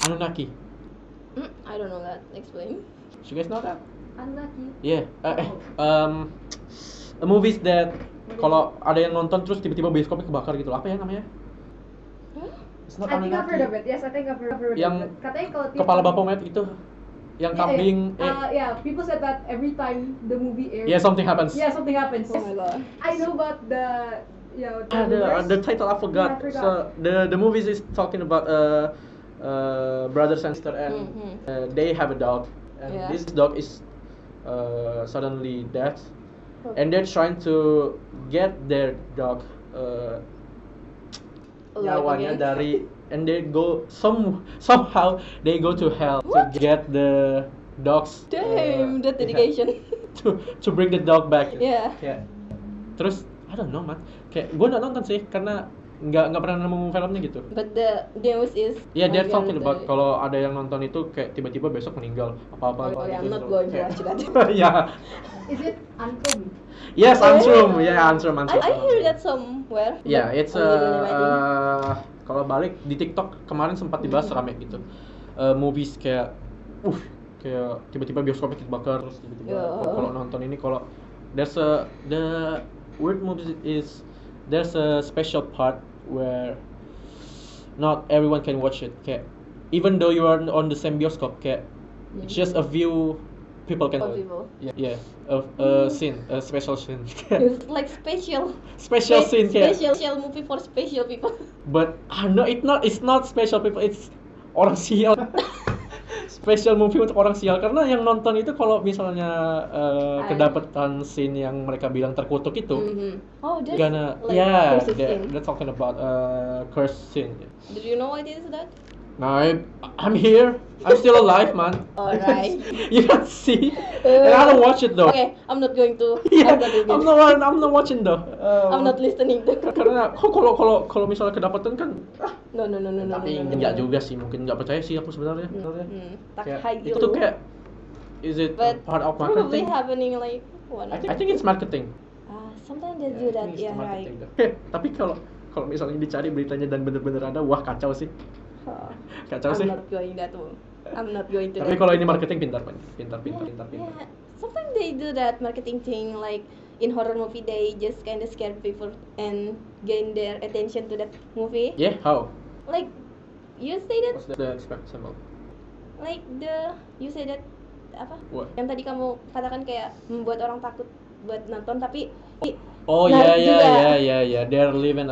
Anunnaki. I don't know that. Explain. You guys know that? Unlucky. Yeah. Movies that kalau ada yang nonton terus tiba-tiba bioskopnya kebakar gitu. Apa ya namanya? Huh? It's not I think I've heard of Anunnaki. it. Yes, I think I've heard of it. Yang Katanya kalau Kepala Baphomet itu, yang kambing. yeah, people said that every time the movie airs. Yeah, something happens. Yeah, something happens. Oh my god. I know about the The title I forgot. Yeah, I forgot. So the movies is talking about brothers and sister and they have a dog and Yeah. this dog is suddenly dead Oh. and they're trying to get their dog Alive nyawanya again. dari and they go somehow they go to hell What? to get the dogs Damn, that yeah, dedication. to bring the dog back. Yeah. Kayak terus I don't know man, kayak gue nggak nonton sih karena nggak pernah nemu filmnya gitu. But the news is. Yeah, they're oh, talking yeah, about kalau ada yang nonton itu kayak tiba-tiba besok meninggal apa-apa. Oh, yeah, I'm gitu. not going to Kayak- watch that. Yeah. Is it Antrum? Yes, Oh. Antrum. Yeah, Antrum. I hear that somewhere. Yeah, but it's only in the writing. kalau balik di TikTok kemarin sempat dibahas rame gitu. Movies kayak kayak tiba-tiba bioskopnya kebakar terus tiba-tiba Yeah. kalau nonton ini kalau the weird movies is there's a special part where not everyone can watch it. Kayak even though you are on the same bioskop, kayak it's just a few people can. Of people. Yeah, a scene, a special scene. It's like special. Special scene kayak. Special movie for special people. But no, it's not special people. It's orang sial. Special movie untuk orang sial karena yang nonton itu kalau misalnya kedapetan scene yang mereka bilang terkutuk itu, Oh, that's gonna like yeah, cursed scene. they're talking about cursed scene. Did you know what is that? Now I'm here. I'm still alive, man. Alright. You can see, and I don't watch it though. Okay, I'm not going to. Yeah, I'm not going to. I'm not watching though. I'm not listening to. Karena kalau misalnya kedapatan kan, No. tapi enggak juga sih, mungkin nggak percaya sih aku sebenarnya. Tak Kayak, high itu tuh kayak, is it But part of probably marketing? happening like one. I think it's marketing. Sometimes they Yeah, do I that. think it's Yeah, right. marketing though. Tapi kalau misalnya dicari beritanya dan bener-bener ada, wah kacau sih. Oh, Kacau I'm sih. not going that way. I'm not going to. Tapi that. kalau ini marketing pintar. Yeah, sometimes they do that marketing thing like in horror movie they just kind of scare people and gain their attention to that movie. Yeah, how? Like you say that What's the example? like you say that apa? What? Yang tadi kamu katakan kayak membuat orang takut buat nonton tapi Oh Nah, yeah. juga. They're living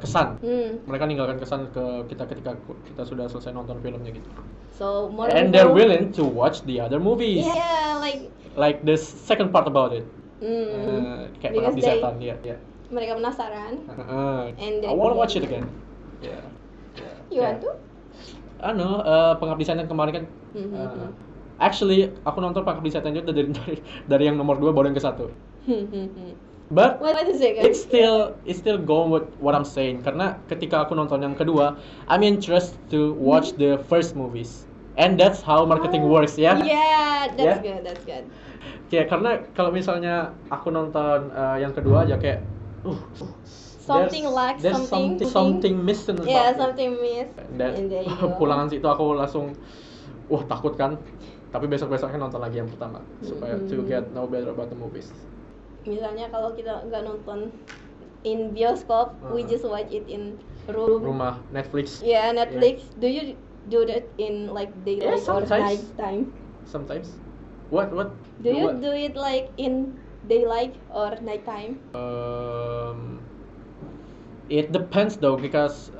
kesan. Mereka ninggalkan kesan ke kita ketika kita sudah selesai nonton filmnya gitu. So more And they're people- willing to watch the other movies. Yeah, Like the second part about it. Kayak Because pengabdi they- setan, yeah. mereka penasaran. And I then wanna they- watch it again. Yeah. You want to? Pengabdi setan kemarin kan. Actually, aku nonton pengabdi setan itu dari yang nomor 2 baru yang ke 1. But What is it? it's still going with what I'm saying karena ketika aku nonton yang kedua, I'm interested to watch the first movies. And that's how marketing works, ya. Yeah, that's Yeah? good. That's good. Kayak karena kalau misalnya aku nonton yang kedua aja kayak Something lacks, there's something missing about Yeah, it. something miss. Dan And there you go. pulangan situ aku langsung takut kan. Tapi besok-besoknya nonton lagi yang pertama supaya to get know better about the movies. Misalnya kalau kita nggak nonton in bioskop, we just watch it in room. Rumah Netflix. Yeah, Netflix. Do you do that in like daylight or sometimes. night time? Sometimes. What? Do you do it like in daylight or night time? It depends though because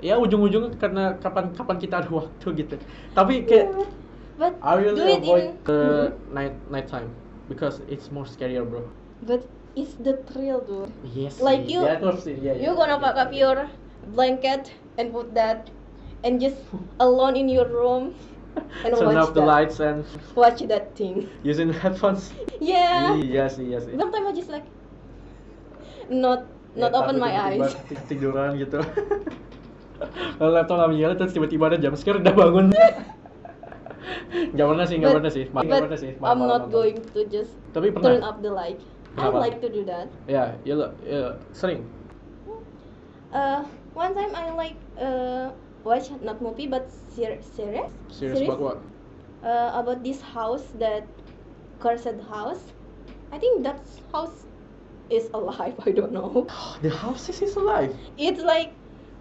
ya ujung-ujungnya karena kapan kita ada waktu gitu. Tapi kayak But I do really it avoid in. the night time because it's more scarier, bro. But it's the thrill, dude. Yes. Like sih. you- Yeah, terus sih, yeah, You gonna pack up your blanket and put that, and just alone in your room, And turn watch off the that. lights and Watch that thing. using headphones. Yeah. Iya sih, iya sih. Sometimes I just like not Ya, open my tiba-tiba eyes. tiduran gitu. Kalau laptop nggak menyala terus tiba-tiba ada jam scare udah bangun. Nggak pernah sih, nggak But- pernah sih. Nggak But pernah sih. I'm malam-malam not nonton. going to just Tapi pernah. turn up the light. I Kenapa? like to do that. Ya, ya, sering. One time I like watch not movie but series. Serius about what? About this house, that cursed house. I think that house is alive. I don't know. The house is alive. It's like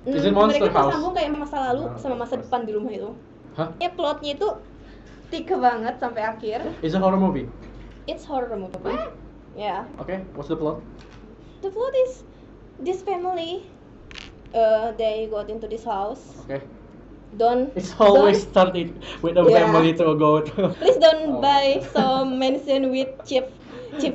Is it monster mereka house? tersambung kayak masa lalu Ah, sama masa monster. depan di rumah itu. Hah? Ya plotnya itu tiga banget sampai akhir. It's a horror movie. It's horror movie. Yeah. Okay, what's the plot? The plot is this family. They got into this house. Okay. Don't. It's always don't- started with a Yeah. family to go to. Please don't Oh. buy some medicine with cheap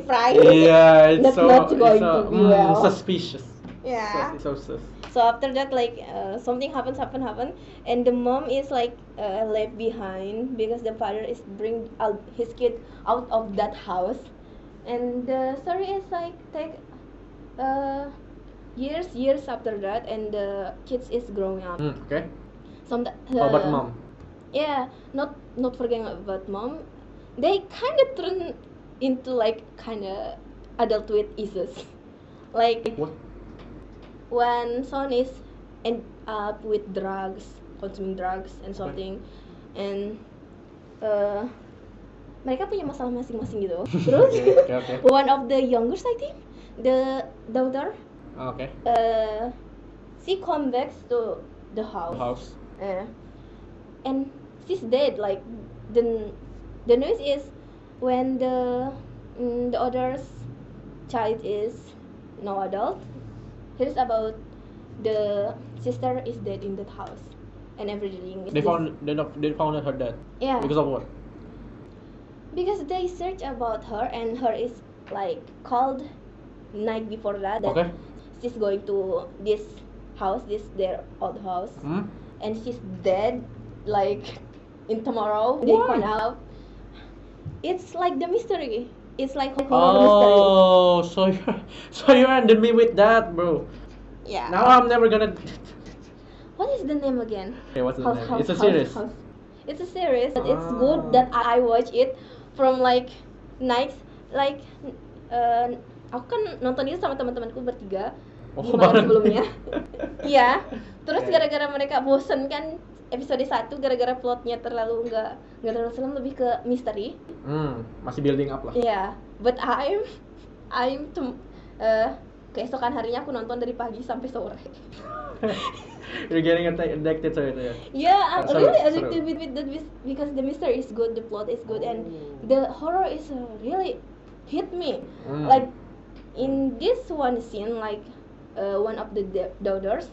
fries. Yeah, it's That's so not going it's so, to be well. suspicious. Yeah. So sus. So after that, like something happen, and the mom is like left behind because the father is bring out his kid out of that house, and the story is like take years after that, and the kids is growing up. Okay. Some How about mom? Yeah, not forgetting about mom. They kind of turn into like kind of adult with issues, like What? when son is end up with drugs, consuming drugs and something, and mereka punya masalah masing-masing gitu. Terus Okay. one of the youngest, I think, the daughter, Okay. she come back to the The house, house. and she's dead. Like the news is when the other's child is no adult. Here's about the sister is dead in that house, and everything. Is They just- they found her dead. Yeah, Because of what? because they search about her, and her is like called night before that Okay. she's going to this house, this their old house, Hmm? and she's dead like in tomorrow. They Why? find out. It's like the mystery. It's like horror mystery. Oh, so you ended me with that, bro. Yeah. Now I'm never gonna. What is the name again? Okay, what's the House, name? house, It's a house, series. house. It's a series, but it's Ah. good that I watch it from like nights. Like aku kan nonton itu sama teman-temanku bertiga di Oh, malam bareng. sebelumnya. Iya. Terus Oke. gara-gara mereka bosen kan episode 1 gara-gara plotnya terlalu nggak terlalu serem, lebih ke misteri. Masih building up lah. Iya. But keesokan harinya aku nonton dari pagi sampai sore. You're getting addicted to it, ya. Yeah, I'm Seru, really seru. addicted with that because the mystery is good, the plot is good, and the horror is really hit me. Mm. Like in this one scene, like one of the daughters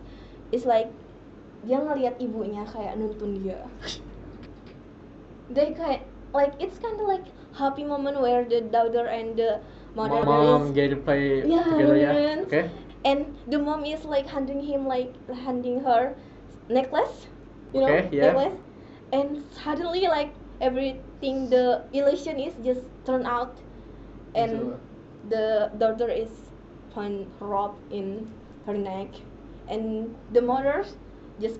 is like dia ngelihat ibunya kayak nuntun dia. They kayak like it's kind of like happy moment where the daughter and the mother Mom is get to play yeah, together, ya. and- Okay. and the mom is like handing her necklace, Okay, yeah. necklace, and suddenly like everything, the illusion is just turned out, and the daughter is found rope in her neck, and the mother just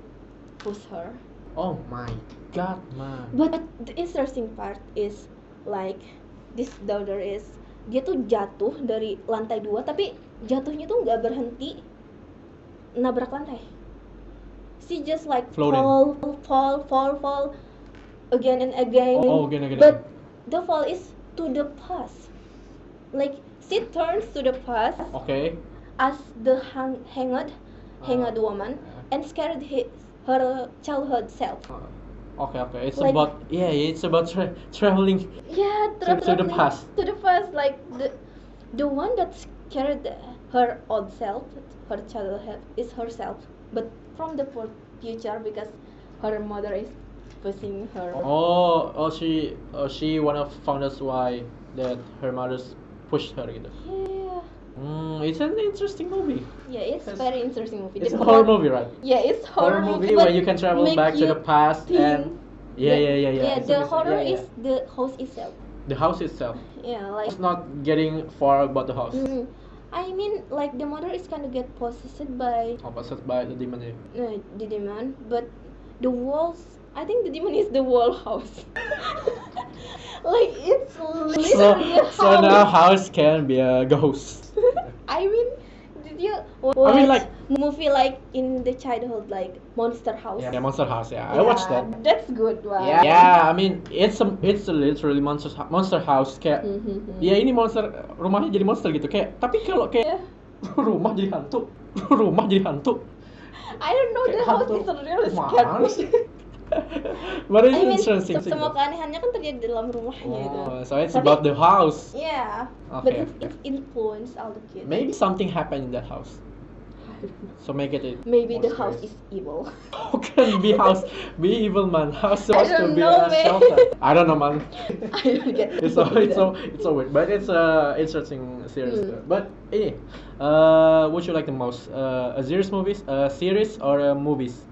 push her. Oh my God, man. But the interesting part is like this daughter is dia tuh jatuh dari lantai 2, tapi jatuhnya tuh nggak berhenti nabrak lantai. She just like Floating. fall again and again. Oh, again and again. But the fall is to the past. Like she turns to the past Okay. as the hanged woman and scared her childhood self. Okay. It's Like- about it's about traveling. Yeah, To the traveling past. To the past, like the one that scared her old self, her childhood is herself, but from the future because her mother is pushing her. She one of founders why that her mother's pushed her gitu. Yeah, It's an interesting movie. it's Yes. very interesting movie. It's The a horror plot- movie, right? Yeah, it's horror movie but where you can travel make back to you the past think. and Yeah, The- yeah, yeah, yeah. Yeah, It's the amazing. horror Yeah, yeah. is the house itself. The house itself. Yeah, like. It's not getting far about the house. I mean, like the mother is kind of get possessed by Opposite by the demon. Yeah. the demon, but the walls. I think the demon is the wall house. Like it's literally a house. So now house can be a ghost. I mean, did you watch I mean, like- movie like in the childhood, like Monster House? Yeah, Monster House. Yeah, I watched that. That's good one. Yeah, I mean it's a literally monster house kayak. Ya ini monster rumahnya jadi monster gitu kayak. Tapi kalau kayak rumah jadi hantu, rumah jadi hantu. I don't know, the Kayak house hantu. is really Mana scared me. sih? But it's I mean, interesting. semua keanehannya kan terjadi dalam rumahnya itu. Oh, so it's Tapi- about the house. Yeah, but Okay, it's influence all the kids. Maybe something happened in that house. So make it. Maybe more the house scary. is evil. How can be house be evil, man? How's supposed to don't be know, a man. shelter? I don't know, man. I don't get It's so weird, but it's a interesting series. But ini, what you like the most? A series or movies?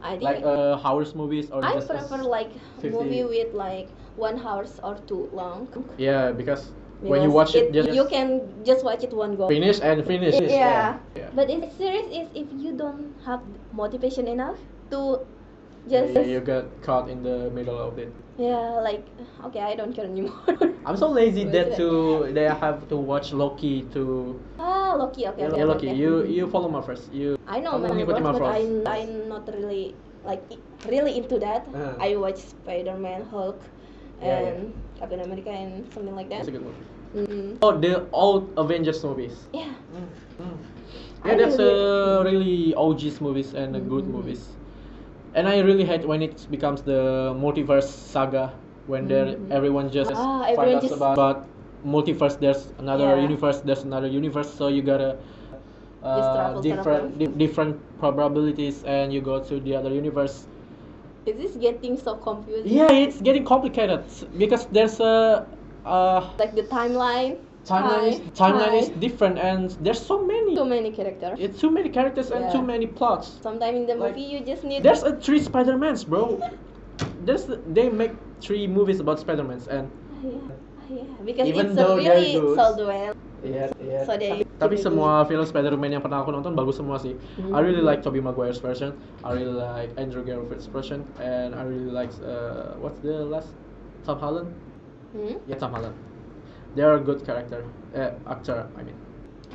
I think Like horror movies or I just prefer like 50? movie with like 1 hour or 2 long. Yeah, because when you Because watch it, just you can just watch it one go. finish and finish. Yeah. Yeah. But in series is if you don't have motivation enough to just Yeah, you got caught in the middle of it. yeah, like okay, I don't care anymore. I'm so lazy Wait, that they have to watch Loki to. Loki, okay, okay, Yeah, Loki. okay. You follow my first. You. I know Kamu my ngikutin but Marvel. I'm not really like really into that. I watch Spider-Man, Hulk, Yeah, and Captain America and something like that. It's a good movie. Mm-hmm. Oh, the old Avengers movies. Yeah. Yeah, I that's really- really OG's movies and good movies. And I really hate when it becomes the multiverse saga when everyone just everyone find out just- about multiverse. There's another Yeah. universe. There's another universe. So you gotta travel. different probabilities, and you go to the other universe. Is this getting so confusing? Yeah, it's getting complicated because there's a Like the timeline. timeline is different, and there's so many. Too many characters. It's too many characters and Yeah. too many plots. Sometimes in the Like, movie you just need. There's 3 Spider-Mans, bro. They make 3 movies about Spider-Mans, and Yeah, because Even it's though they're really good. sold well. yeah. So they. Tapi semua film Spider-Man yang pernah aku nonton bagus semua sih. I really like Tobey Maguire's version. I really like Andrew Garfield's version, and I really like what's the last? Tom Holland. Yeah, Tom Holland. They are a good actor. I mean,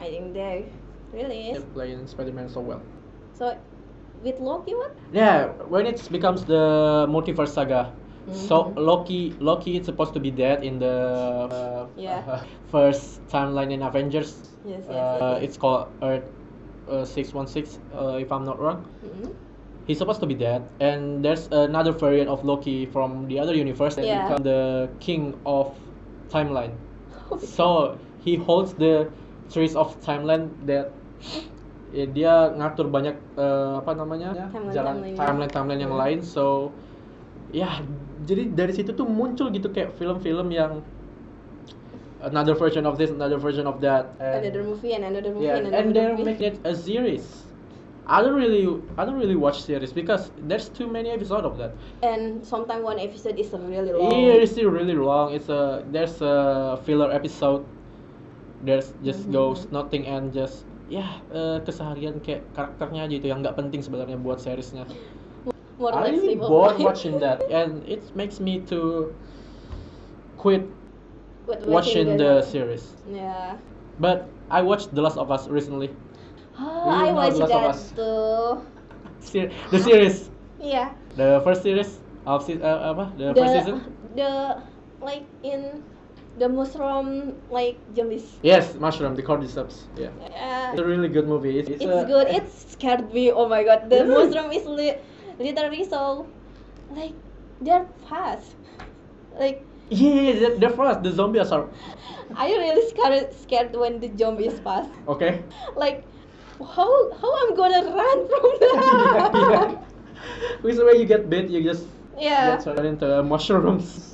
I think they really they're is. playing Spider-Man so well. So, with Loki, what? Yeah, when it becomes the multiverse saga, so Loki is supposed to be dead in the first timeline in Avengers. Yes, It's called Earth 616, if I'm not wrong. He's supposed to be dead, and there's another variant of Loki from the other universe that Yeah. becomes the king of timeline. So he holds the trees of timeline that dia ngatur banyak apa namanya timeline yang lain. So ya, jadi dari situ tuh muncul gitu kayak film-film yang another version of this, another version of that, Another movie and another movie yeah, and another and they're movie. making it a series. I don't really watch series because there's too many episodes of that. And sometimes one episode is really long. Yeah, it's still really long. There's a filler episode. There's just goes nothing and just keseharian kayak karakternya aja itu yang nggak penting sebenarnya buat seriesnya. More I like really sleep of bored life. watching that, and it makes me to quit But watching the series. Yeah. But I watched The Last of Us recently. Oh, You I know watched The Last of that Us. too. The series, Yeah. the first series of the first season. The like in the mushroom like zombies. Yes, Mushroom, the Cordyceps. Yeah, it's a really good movie. It's good. It scared me. Oh my god, the mushroom is literally so like they're fast. Like Yeah, they're fast. The zombies are I really scared when the zombie is fast. okay. Like how I'm gonna run from that? Yeah. Which way you get bit, you just Yeah. get turned into mushrooms.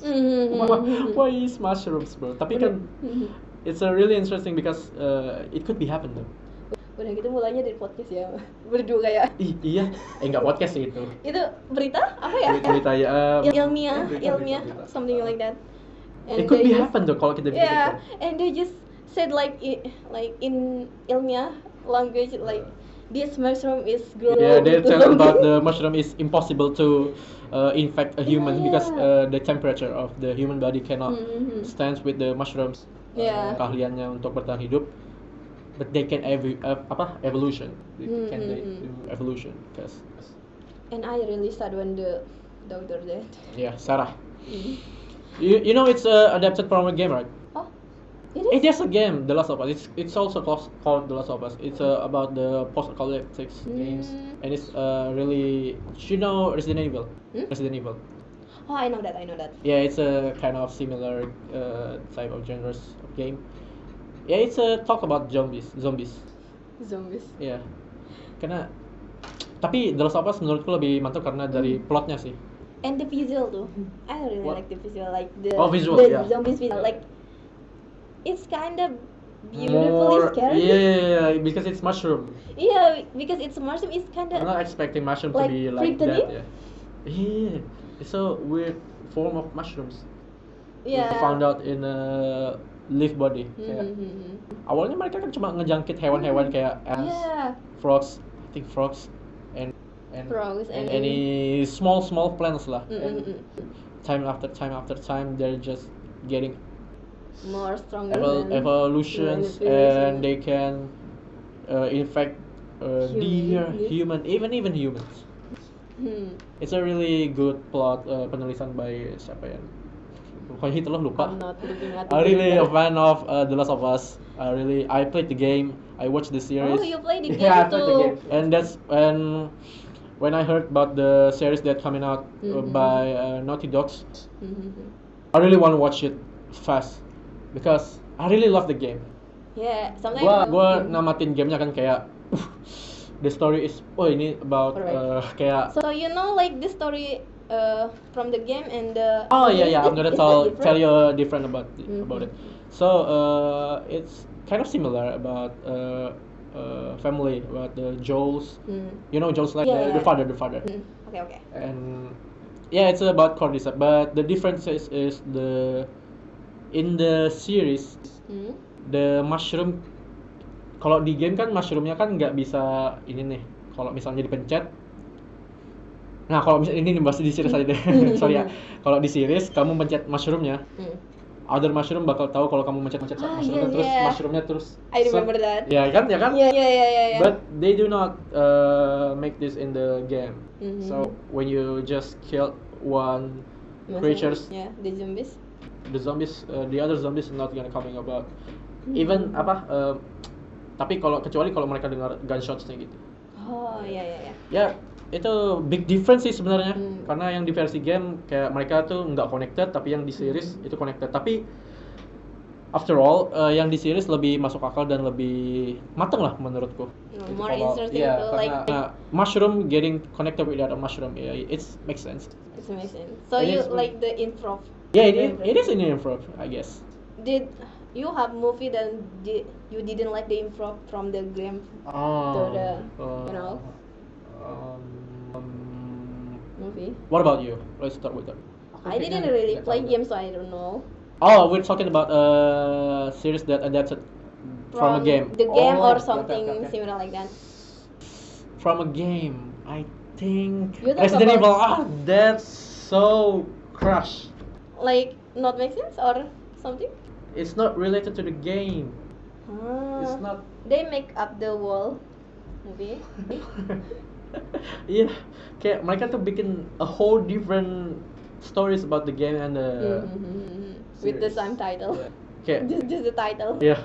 Why is mushrooms, bro? Tapi kan, it's a really interesting because it could be happen though. Udah gitu mulainya dari podcast ya. Berdua kayak. Iya, nggak podcast sih itu. Itu berita apa ya? Berita ya. Ilmiah, berita. something like that. It could they be just- happen though kalau kita bikin Yeah, itu. and they just said like in ilmiah language like this mushroom is grow. Yeah, they gitu. tell about the mushroom is impossible to infect a human because Yeah. the temperature of the human body cannot Mhm. stand with the mushrooms. Yeah. Keahliannya untuk bertahan hidup, but they can evolution. They can they Mhm. do evolution because And I really sad when the doctor dead. yeah, Sarah. Mm. You know it's adapted from a game, right? Oh, it It is. is a game, The Last of Us. It's also called The Last of Us. It's about the post-apocalyptic games, and it's really. You know Resident Evil? Hmm? Resident Evil. Oh, I know that. Yeah, it's a kind of similar type of genres of game. Yeah, it's a talk about zombies. Zombies. Yeah, karena tapi The Last of Us menurutku lebih mantap karena dari plotnya sih. And the visual too. I really What? like the visual, like the Visual, the yeah. zombies visual. Like it's kind of beautifully scary. Yeah, because it's mushroom. Yeah, because it's mushroom. It's kind I'm of not expecting mushroom to like be like frightening? that. Yeah, it's a weird form of mushrooms. yeah. We found out in a leaf body. Kayak, Mhm. awalnya mereka kan cuma ngejangkit hewan-hewan kayak ants, Yeah, frogs, I think frogs, and frogs and any small plants lah. And Mm-mm. time after time, they're just getting More stronger. than evolutions, evolution. and they can infect deer, Human. even humans. It's a really good plot penulisan by siapa ya? Pokoknya Hitler lupa. I'm not looking at. I'm the really a game. fan of The Last of Us. I played the game. I watched the series. Oh, you played the game Yeah, I played the too. game. And that's when I heard about the series that coming out Mhm. by Naughty Dogs. Mhm. I really want to watch it fast because I really love the game. Yeah, sometimes. Gua namatin gamenya kan kayak the story is ini about Correct. kayak So you know like the story from the game and the. oh yeah I'm gonna Is that tell different? you different about it. So it's kind of similar about family about the Joels. Mm. You know Joel's like Yeah, the yeah. father. Mm. Okay. And yeah, it's about Cordyceps, but the difference is in the series Mm. the mushroom. Kalau di game kan mushroomnya kan nggak bisa ini nih. Kalau misalnya dipencet. Nah kalau misalnya ini bahas di series aja deh. Sorry ya. Kalau di series kamu pencet mushroomnya, Mm. other mushroom bakal tahu kalau kamu mencet Ah, mushroomnya iya, terus iya. mushroomnya terus. I remember that. Ya kan. Yeah. But they do not make this in the game. Mhm. So when you just kill one Masalah- creatures, Yeah, the zombies. the other zombies not gonna coming about. Even tapi kecuali kalau mereka dengar gunshotsnya gitu. Oh yeah. Ya itu big difference sih sebenarnya. Hmm. Karena yang di versi game kayak mereka tuh nggak connected, tapi yang di series itu connected. Tapi after all yang di series lebih masuk akal dan lebih mateng lah menurutku. Itu More kalau- interesting iya, to like. karena mushroom getting connected with the other mushroom, it makes sense. It makes sense. So It you is- like the improv? Yeah, it is in improv, I guess. Did you have movie that you didn't like the improv from the game to the movie? What about you? Let's start with that. I didn't really play games, so I don't know. Oh, we're talking about a series that adapted from a game. The game Oh, or something okay. similar like that. From a game, I think You talk Resident Evil. about- That's so crush. Like not make sense or something? It's not related to the game. It's Ah, not. they make up the wall movie. Iya, kayak mereka tuh bikin a whole different stories about the game and the With the series. same title. Yeah. Kayak Just the title. yeah,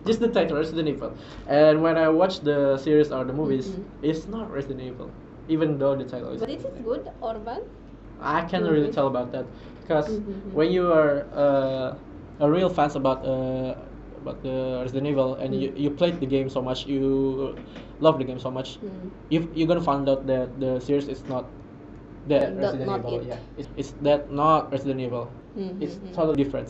just the title Resident Evil. And when I watch the series or the movies, it's not Resident Evil, even though the title is. But it is good or bad? I can't really movies. tell about that because when you are a real fans about the Resident Evil and you played the game so much, you love the game so much, you're gonna find out that the series is not that That Resident not Evil. it. Yeah, it's that not Resident Evil. It's Mhm. totally different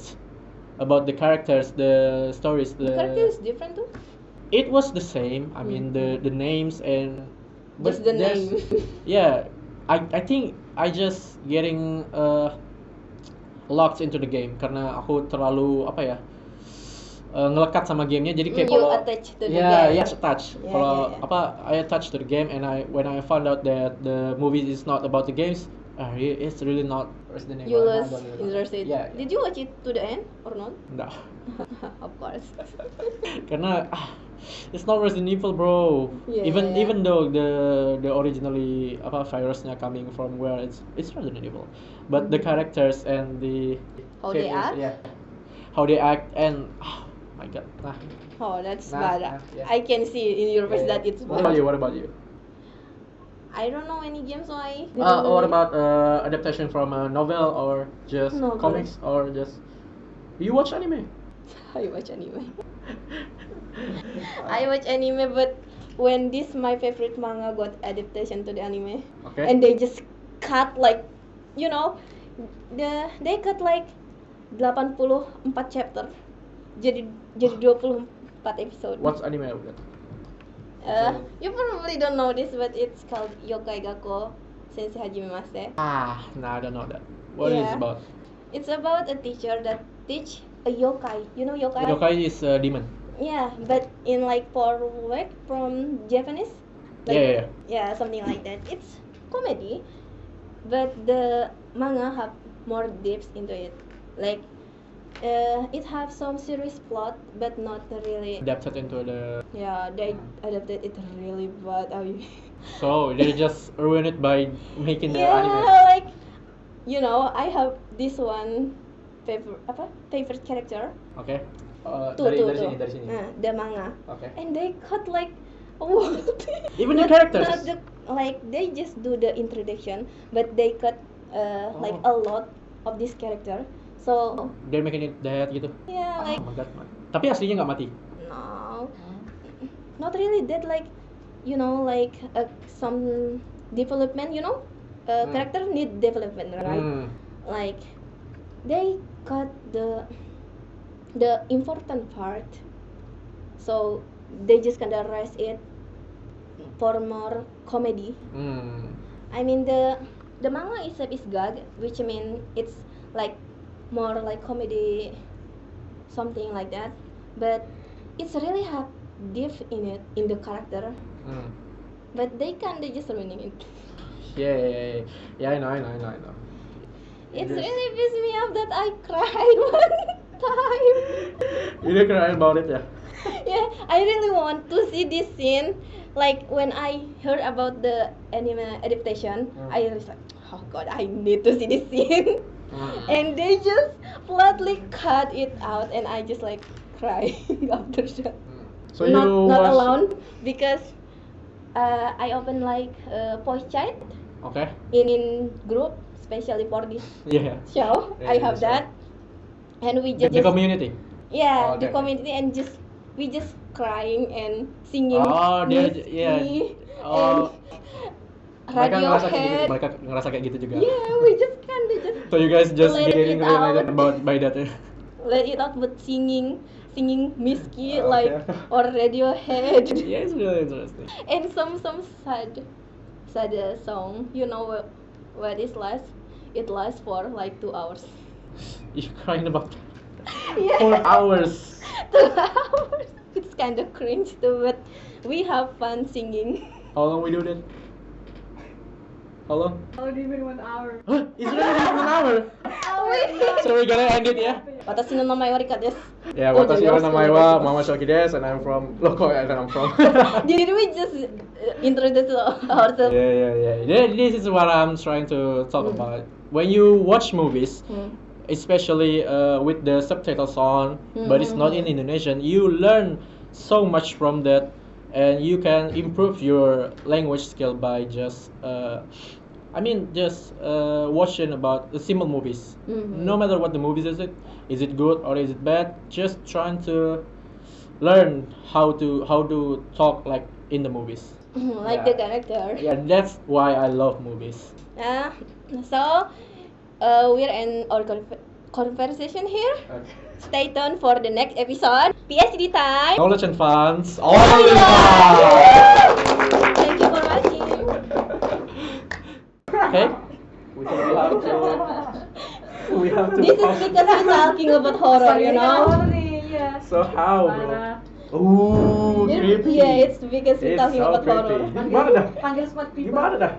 about the characters, the stories, The character is different too. it was the same. I mean the names and Just the there's- name. Yeah, I think I just getting locked into the game karena aku terlalu apa ya ngelekat sama gamenya jadi kayak You kalau attach to the yeah, game. yes, attach. Yeah, Kalau yeah, yeah. apa I attach to the game and when I found out that the movie is not about the games, it's really not Resident You Evil. lose I don't really know. interested. Yeah. Did you watch it to the end or not? Nggak. Of course. Karena it's not Resident Evil, bro. Yeah, even yeah. even though the originally apa virusnya coming from where it's Resident Evil, but the characters and the How they act? yeah, how they act and oh my god, nah. Oh, that's Nah, bad. nah, yeah. I can see in your face Yeah, that yeah. it's What about bad. you? What about you? I don't know any games, so I. What about adaptation from a novel or just Novel. comics or just you watch anime? I watch anime. I watch anime, but when this my favorite manga got adaptation to the anime, Okay. and they just cut like, you know, they cut like 84 chapter, jadi 24 episode. What's anime of that? You probably don't know this, but it's called Yokai Gakko Sensei Hajime Mase. No, I don't know that. What is it Yeah. about? It's about a teacher that teach a yokai. You know yokai? Yokai is a demon. Yeah, but in like work from Japanese. Yeah. Yeah, something like that. It's comedy, but the manga have more depths into it. Like, it have some serious plot, but not really. Adapted into the Yeah, they adapted it really bad. so they just ruin it by making the Yeah, anime. like, you know, I have this one favorite character. Okay. Tuh. Dari sini. The manga. Okay. And they cut like what? Even the Not- characters. not the- like they just do the introduction, but they cut like a lot of this character. So They're making it dead gitu. yeah, like Oh my god. Tapi aslinya nggak mati. no, not really that. Like, you know, like some development. You know, character need development, right? Hmm. Like they cut the important part, so they just kinda rest it for more comedy. Hmm. I mean the manga itself is gag, which mean it's like more like comedy, something like that, but it's really have depth in it, in the character, Hmm. but they kinda just ruining it. Yeah. I know. It's Just- really pissed me off that I cried one time. You didn't cry about it, yeah? Yeah, I really want to see this scene. Like when I heard about the anime adaptation, I was like, oh god, I need to see this scene. And they just flatly cut it out, and I just like crying after that. So not you not watch- alone, because I open like voice chat Okay. in group, especially for this Yeah. show. Yeah, I have yeah, that, and we The just community. yeah, Oh, the okay. community, and we just crying and singing Oh, dia Misty yeah. Oh. and Mereka ngerasa kayak gitu. Radiohead. Mereka ngerasa kayak gitu juga. Yeah, we just kinda just So you guys just Let getting it related out. about by that. let it out with singing Misty Okay. like or Radiohead. Yeah, it's really interesting. And some sad song. You know what is last? It lasts for like 2 hours. You crying about Yeah. 4 hours. 2 hours. It's kind of cringe too, but we have fun singing. How long we do that? How long? Not even 1 hour. Huh? It's really been an hour. So we're gonna end it, yeah? 私の名前はリカです。 Yeah, Oh, watashi jadi wa harus namae ngomong wa gitu. Mama Shoki desu and I'm from Loko and I'm from. Did we just introduce ourselves? Yeah. This is what I'm trying to talk about. When you watch movies, especially with the subtitles on, but it's not in Indonesian, you learn so much from that, and you can improve your language skill by just watching about the simple movies. No matter what the movies is it good or is it bad? Just trying to learn how to talk like in the movies. Like Yeah. the character. Yeah, that's why I love movies. So we're in our conversation here. Okay. Stay tuned for the next episode. PhD time. Knowledge and funds. Oh, All in yeah. one. Thank you for watching. Okay. We have to. This is because we're talking about horror, you know. Yeah. So how, bro? Ooh, creepy. Yeah, it's because we're It's talking so about horror. creepy. Gimana dah? Panggil smart people. Gimana dah?